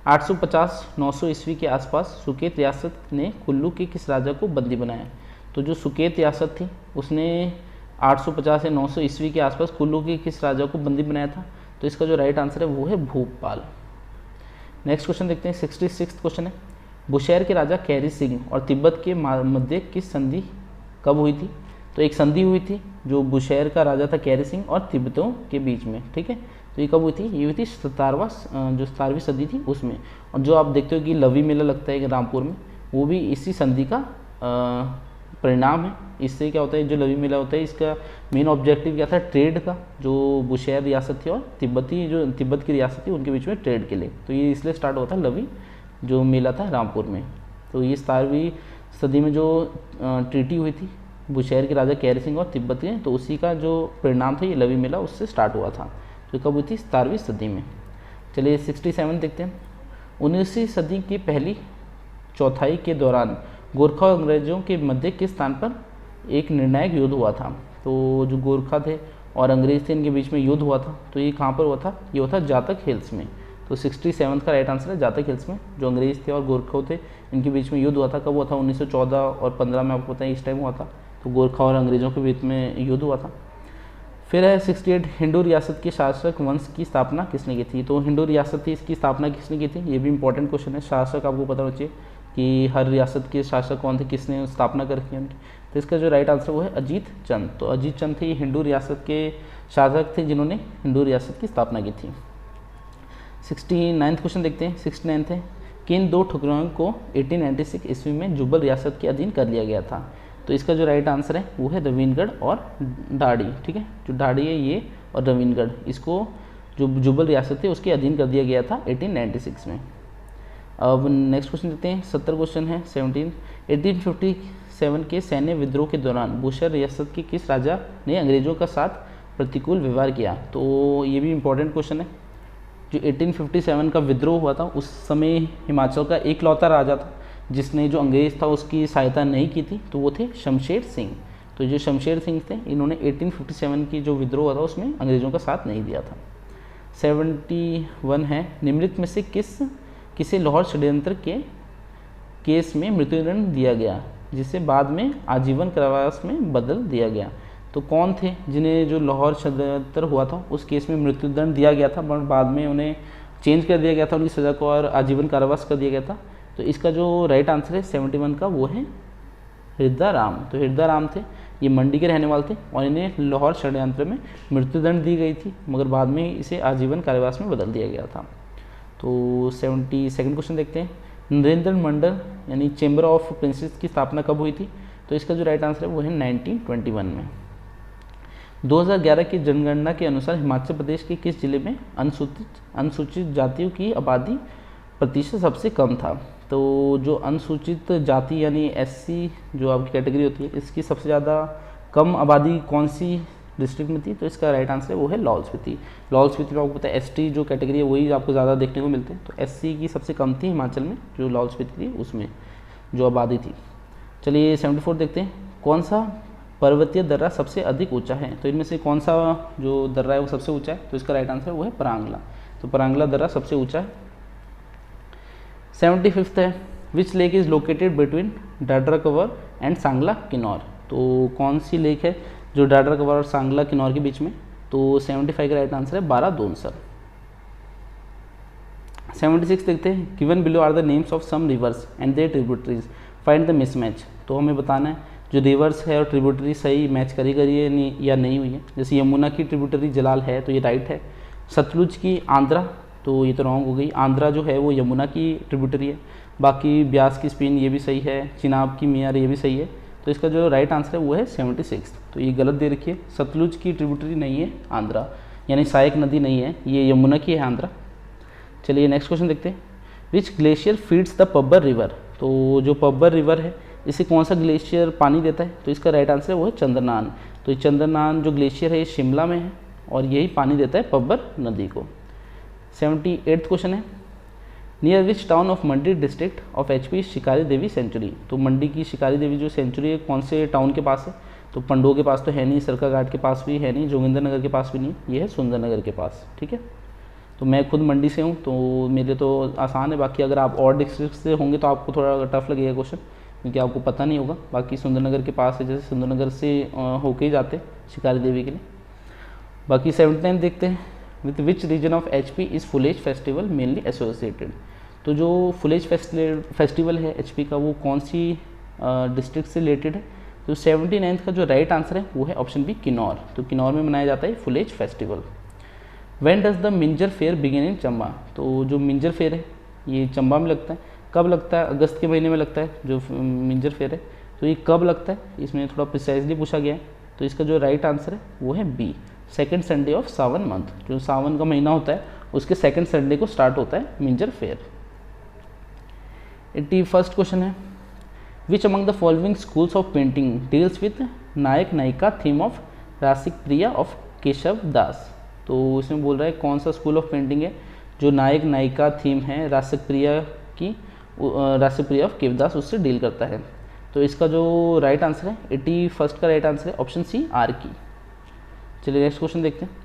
850-900 ईस्वी के आसपास सुकेत रियासत ने कुल्लू के किस राजा को बंदी बनाया। तो जो सुकेत रियासत थी उसने 850 या 900 ईस्वी के आसपास कुल्लू के किस राजा को बंदी बनाया था। तो इसका जो राइट आंसर है वो है भूपाल। नेक्स्ट क्वेश्चन देखते हैं। 66th क्वेश्चन है। बुशैर के राजा कैरी सिंह और तिब्बत के मध्य किस संधि कब हुई थी। तो एक संधि हुई थी जो बुशैर का राजा था कैरी सिंह और तिब्बतों के बीच में, ठीक है। तो ये कब हुई थी, ये हुई थी 17वीं सदी थी उसमें। और जो आप देखते हो कि लवी मेला लगता है रामपुर में, वो भी इसी संधि का परिणाम है। इससे क्या होता है, जो लवी मेला होता है इसका मेन ऑब्जेक्टिव क्या था, ट्रेड का। जो बुशैर रियासत थी और तिब्बत की रियासत थी उनके बीच में ट्रेड के लिए। तो ये इसलिए स्टार्ट हुआ था लवी जो मेला था रामपुर में। तो ये 17वीं सदी में जो ट्रीटी हुई थी बुशैर के राजा कैरी सिंह और तिब्बत के, तो उसी का जो परिणाम था ये लवी मेला उससे स्टार्ट हुआ था। तो कब हुई थी, 17वीं सदी में। चलिए 67 देखते हैं। 19वीं सदी की पहली चौथाई के दौरान गोरखा और अंग्रेजों के मध्य किस स्थान पर एक निर्णायक युद्ध हुआ था। तो जो गोरखा थे और अंग्रेज थे इनके बीच में युद्ध हुआ था। तो ये कहाँ पर हुआ था, ये हुआ था जातक हिल्स में। तो 67 का राइट आंसर है जातक हिल्स में। जो अंग्रेज थे और गोरखा थे इनके बीच में युद्ध हुआ था। कब हुआ था, 1914 और 15 में आपको पता है इस टाइम हुआ था। तो गोरखा और अंग्रेजों के बीच में युद्ध हुआ था। फिर है 68 हिंदू रियासत के शासक वंश की स्थापना किसने की थी। तो हिंदू रियासत थी, इसकी स्थापना किसने की थी, ये भी इंपॉर्टेंट क्वेश्चन है। शासक आपको पता होना चाहिए कि हर रियासत के शासक कौन थे, किसने स्थापना कर रखी है उनकी। तो इसका जो राइट आंसर वो है अजीत चंद। तो अजीत चंद थे हिंदू रियासत के शासक थे जिन्होंने हिंदू रियासत की स्थापना की थी। 69th क्वेश्चन देखते हैं। 69th है, किन दो ठुकराओं को 1896 ईस्वी में जुब्बल रियासत के अधीन कर लिया गया था। तो इसका जो राइट आंसर है वो है रवीनगढ़ और ढाड़ी, ठीक है। जो ढाड़ी है ये और रवीनगढ़, इसको जो जुब्बल रियासत है उसके अधीन कर दिया गया था 1896 में। अब नेक्स्ट क्वेश्चन देखते हैं। 70 क्वेश्चन है 1857 के सैन्य विद्रोह के दौरान बुशैर रियासत के किस राजा ने अंग्रेजों का साथ प्रतिकूल व्यवहार किया। तो ये भी इंपॉर्टेंट क्वेश्चन है। जो 1857 का विद्रोह हुआ था उस समय हिमाचल का एकलौता राजा था जिसने जो अंग्रेज था उसकी सहायता नहीं की थी। तो वो थे शमशेर सिंह। तो जो शमशेर सिंह थे इन्होंने 1857 की जो विद्रोह हुआ था उसमें अंग्रेजों का साथ नहीं दिया था। 71 है, निम्नलिखित में से किसे लाहौर षड्यंत्र के केस में मृत्युदंड दिया गया जिसे बाद में आजीवन कारावास में बदल दिया गया। तो कौन थे जिन्हें जो लाहौर षड्यंत्र हुआ था उस केस में मृत्युदंड दिया गया था पर बाद में उन्हें चेंज कर दिया गया था उनकी सज़ा को और आजीवन कारावास कर दिया गया था। तो इसका जो राइट आंसर है 71 का वो है हृदयराम। तो हृदयराम थे, ये मंडी के रहने वाले थे और इन्हें लाहौर षड्यंत्र में मृत्युदंड दी गई थी मगर बाद में इसे आजीवन कारावास में बदल दिया गया था। तो 72nd क्वेश्चन देखते हैं। नरेंद्र मंडल यानी चैम्बर ऑफ प्रिंसेस की स्थापना कब हुई थी। तो इसका जो राइट आंसर है वो है 1921 में। 2011 की जनगणना के अनुसार हिमाचल प्रदेश के किस जिले में अनुसूचित जातियों की आबादी प्रतिशत सबसे कम था। तो जो अनुसूचित जाति यानी SC जो आपकी कैटेगरी होती है इसकी सबसे ज़्यादा कम आबादी कौन सी डिस्ट्रिक्ट में थी, तो इसका राइट आंसर है वो है लाहौल स्पीति। लाहौल स्पीति में आपको पता है एसटी जो कैटेगरी है वही आपको ज़्यादा देखने को मिलते हैं, तो एससी की सबसे कम थी हिमाचल में, जो लाहौल स्पीति थी उसमें जो आबादी थी। चलिए 74 देखते हैं, कौन सा पर्वतीय दर्रा सबसे अधिक ऊंचा है? तो इनमें से कौन सा जो दर्रा है वो सबसे ऊंचा है? तो इसका राइट आंसर वो है परांगला। तो परांगला दर्रा सबसे ऊंचा है। 75 है, which lake is located between Dodra Kwar and Sangla Kinnaur? तो कौन सी लेक है जो डाडरा कवर और सांगला किन्नौर के बीच में? तो 75 का राइट आंसर है बारादोनसर। 76 देखते हैं, given below are the names of some rivers and their tributaries, find the mismatch. तो हमें बताना है जो रिवर्स है और ट्रिब्यूटरी सही मैच करी है या नहीं हुई है। जैसे यमुना की ट्रिब्यूटरी जलाल है तो ये राइट है। सतलुज की आंध्रा, तो ये तो रॉन्ग हो गई, आंध्रा जो है वो यमुना की ट्रिब्यूटरी है। बाकी ब्यास की स्पिन ये भी सही है, चिनाब की मियार ये भी सही है। तो इसका जो राइट आंसर है वो है 76। तो ये गलत दे रखी है, सतलुज की ट्रिब्यूटरी नहीं है आंध्रा, यानी सहायक नदी नहीं है, ये यमुना की है आंध्रा। चलिए नेक्स्ट क्वेश्चन देखते हैं, which glacier feeds the Pabbar river? तो जो पब्बर रिवर है इसे कौन सा ग्लेशियर पानी देता है? तो इसका राइट आंसर है वो है चंद्रनान। तो ये चंद्रनान जो ग्लेशियर है ये शिमला में है और यही पानी देता है पब्बर नदी को। 78 क्वेश्चन है, near which town of Mandi district of HP शिकारी देवी सेंचुरी? तो मंडी की शिकारी देवी जो सेंचुरी है कौन से टाउन के पास है? तो पंडो के पास तो है नहीं, सरकाघाट के पास भी है नहीं, जोगिंदर नगर के पास भी नहीं, ये है सुंदरनगर के पास। ठीक है, तो मैं खुद मंडी से हूँ तो मेरे तो आसान है, बाकी अगर आप और डिस्ट्रिक्ट से होंगे तो आपको थोड़ा टफ लगेगा क्वेश्चन, क्योंकि आपको पता नहीं होगा। बाकी सुंदरनगर के पास है, जैसे सुंदरनगर से होके ही जाते शिकारी देवी के लिए। बाकी 79 देखते हैं, with which region of HP is Phulaich festival mainly associated? तो जो फुलेज फेस्टिवल है एचपी का वो कौन सी डिस्ट्रिक्ट से रिलेटेड है? तो 79 का जो राइट आंसर है वो है ऑप्शन बी किन्नौर। तो किन्नौर में मनाया जाता है Phulaich festival. When does the Minjar fair begin in Chamba? तो जो मिंजर फेयर है ये चंबा में लगता है। कब लगता है? अगस्त के महीने में लगता है जो मिंजर फेयर है। तो ये कब लगता है इसमें थोड़ा प्रिसाइजली पूछा गया है। तो इसका जो राइट आंसर है वो है B, second Sunday of Sawan month. जो सावन का महीना होता है उसके सेकेंड संडे को स्टार्ट होता है मिंजर फेयर। 81st क्वेश्चन है, which among the following schools of painting deals with nayak nayika theme of Rasik Priya of Keshav Das? तो इसमें बोल रहा है कौन सा स्कूल ऑफ पेंटिंग है जो नायक नायिका थीम है रासिक प्रिया की, रासिक प्रिया ऑफ केशवदास उससे डील करता है। तो इसका जो राइट आंसर है 81st का राइट आंसर है ऑप्शन सी आर की। चलिए नेक्स्ट क्वेश्चन देखते हैं,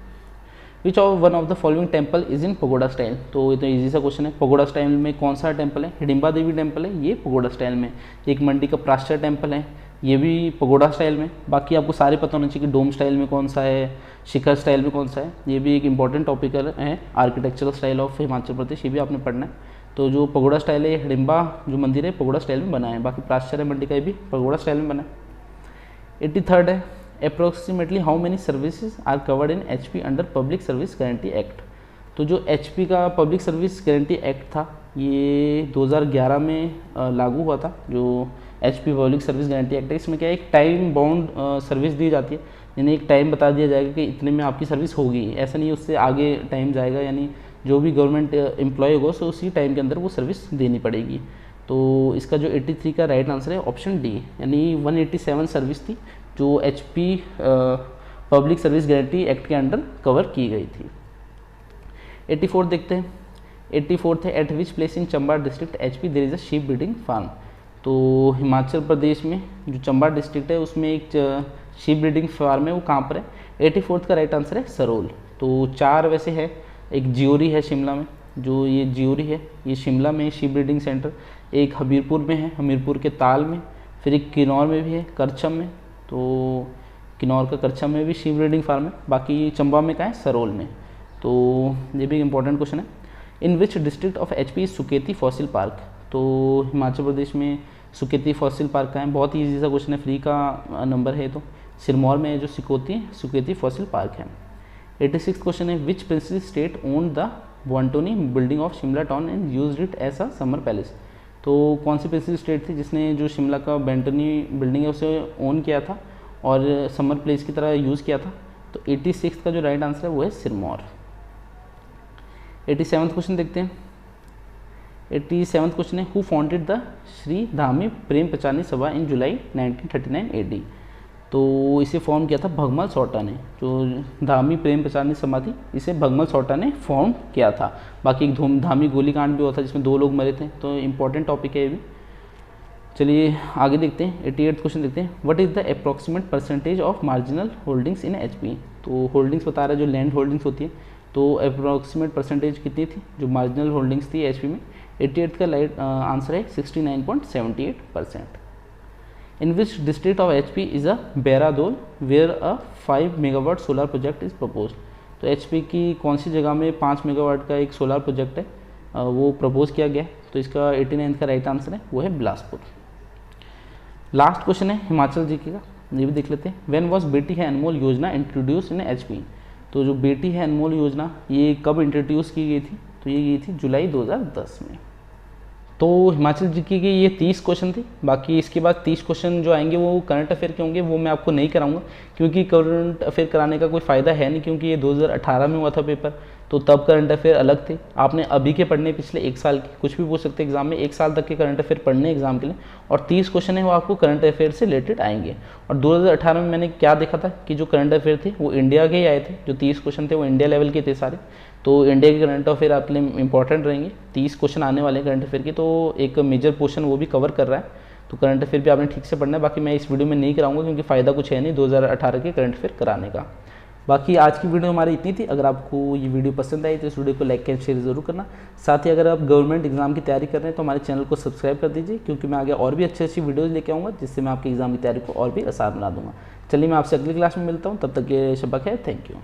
which of one of the following temple is in pagoda style? तो ये तो इजी सा क्वेश्चन है। पगोडा स्टाइल में कौन सा टेम्पल है? हिडिंबा देवी टेम्पल है ये पगोडा स्टाइल में। एक मंडी का प्राश्चर टेम्पल है ये भी पगोडा स्टाइल में। बाकी आपको सारे पता होना चाहिए कि डोम स्टाइल में कौन सा है, शिखर स्टाइल में कौन सा है। ये भी एक इंपॉर्टेंट टॉपिक है, architectural style of Himachal Pradesh, ये भी आपने पढ़ना है। तो जो पगोडा स्टाइल है ये हिडिंबा जो मंदिर है पगोडा स्टाइल में बना है। बाकी प्राश्चर्य मंडी का भी पगोडा स्टाइल में बना है। 83rd है, approximately how many services are covered in HP under public service guarantee act? तो जो एचपी का पब्लिक सर्विस गारंटी एक्ट था ये 2011 में लागू हुआ था। जो HP public service guarantee act है इसमें क्या है, एक टाइम बाउंड सर्विस दी जाती है, यानी एक टाइम बता दिया जाएगा कि इतने में आपकी सर्विस होगी। ऐसा नहीं उससे आगे टाइम जाएगा, यानी जो भी गवर्नमेंट एम्प्लॉय होगा तो उसी टाइम के अंदर वो सर्विस देनी पड़ेगी। तो इसका जो 83 का राइट आंसर है ऑप्शन डी, यानी 187 सर्विस थी जो HP public service guarantee act के अंडर कवर की गई थी। 84 देखते हैं, 84 है, at which place in Chamba district HP there is a sheep breeding farm? तो हिमाचल प्रदेश में जो चंबा डिस्ट्रिक्ट है उसमें एक शीप ब्रीडिंग फार्म है, वो कहाँ पर है? 84 का राइट आंसर है सरोल। तो 4 वैसे है, एक जियोरी है शिमला में, जो ये जियोरी है ये शिमला में शीप ब्रीडिंग सेंटर, एक हमीरपुर में है, हमीरपुर के ताल में, फिर एक किन्नौर में भी है, करछम में। तो किन्नौर का करछम में भी शीप ब्रीडिंग फार्म है। बाकी चंबा में कहाँ है? सरोल में। तो ये भी एक इंपॉर्टेंट क्वेश्चन है। In which district of HP Suketi fossil park? तो हिमाचल प्रदेश में सुकेती फॉसिल पार्क का है, बहुत ही ईजी सा क्वेश्चन है, फ्री का नंबर है। तो सिरमौर में जो सुकेती फॉसिल पार्क है। 86 क्वेश्चन है, which principal state own the Bantony building of Shimla town and used it as a summer palace? तो कौन सी प्रिंसिपल स्टेट थी जिसने जो शिमला का बेंटनी बिल्डिंग है उसे ओन किया था और समर प्लेस की तरह यूज़ किया था? तो 86 का जो राइट आंसर है वो है सिरमौर। 87 क्वेश्चन देखते हैं। 87 क्वेश्चन है, who founded the Shri Dhami Prem Pachani sabha in July 1939 AD? तो इसे फॉर्म किया था भगमल सौटा ने, जो धामी प्रेम प्रसाद समाधि, इसे भगमल सौटा ने फॉर्म किया था। बाकी एक धामी गोलीकांड भी हुआ था जिसमें 2 लोग मरे थे, तो इंपॉर्टेंट टॉपिक है ये भी। चलिए आगे देखते हैं, 88 क्वेश्चन देखते हैं। What is the approximate percentage of marginal holdings in HP. तो होल्डिंग्स बता रहा है, जो लैंड होल्डिंग्स होती है, तो अप्रॉक्सीमेट परसेंटेज कितनी थी जो मार्जिनल होल्डिंग्स थी एचपी में। 88 का आंसर है 69.78%। In which district of HP is a Beradol where a 5 megawatt solar project is propose. तो एचपी की कौन सी जगह में 5 मेगावाट का एक सोलर प्रोजेक्ट है वो प्रपोज किया गया है। तो इसका 89 का राइट आंसर है वो है बिलासपुर। लास्ट क्वेश्चन है हिमाचल जीके का, ये भी देख लेते हैं। व्हेन वाज बेटी है अनमोल योजना इंट्रोड्यूस इन एचपी। तो जो बेटी है अनमोल योजना ये कब इंट्रोड्यूस की गई थी, तो ये गई थी जुलाई 2010 में। तो हिमाचल जीके के ये 30 क्वेश्चन थे। बाकी इसके बाद 30 क्वेश्चन जो आएंगे वो करंट अफेयर के होंगे, वो मैं आपको नहीं कराऊंगा क्योंकि करंट अफेयर कराने का कोई फ़ायदा है नहीं, क्योंकि ये 2018 में हुआ था पेपर, तो तब करंट अफेयर अलग थे। आपने अभी के पढ़ने पिछले 1 साल के, कुछ भी पूछ सकते हैं एग्जाम में, 1 साल तक के करंट अफेयर पढ़ने एग्जाम के लिए, और 30 क्वेश्चन है वो आपको करंट अफेयर से रिलेटेड आएंगे। और 2018 में मैंने क्या देखा था कि जो करंट अफेयर थे वो इंडिया के ही आए थे, जो 30 क्वेश्चन थे वो इंडिया लेवल के थे सारे। तो इंडिया के करंट अफेयर आपके लिए इंपॉर्टेंट रहेंगे। 30 क्वेश्चन आने वाले हैं करंट अफेयर के, तो एक मेजर पोर्शन वो भी कवर कर रहा है। तो करंट अफेयर भी आपने ठीक से पढ़ना है। बाकी मैं इस वीडियो में नहीं कराऊंगा क्योंकि फ़ायदा कुछ है नहीं 2018 के करंट अफेयर कराने का। बाकी आज की वीडियो हमारी इतनी थी। अगर आपको ये वीडियो पसंद आई तो इस वीडियो को लाइक एंड शेयर ज़रूर करना। साथ ही अगर आप गवर्नमेंट एग्जाम की तैयारी कर रहे हैं तो हमारे चैनल को सब्सक्राइब कर दीजिए, क्योंकि मैं आगे और भी अच्छी अच्छी वीडियोज़ लेके आऊँगा जिससे मैं आपकी एग्जाम की तैयारी को और भी आसान बना दूँगा। चलिए मैं आपसे अगली क्लास में मिलता हूँ, तब तक के लिए शब्बा खैर, थैंक यू।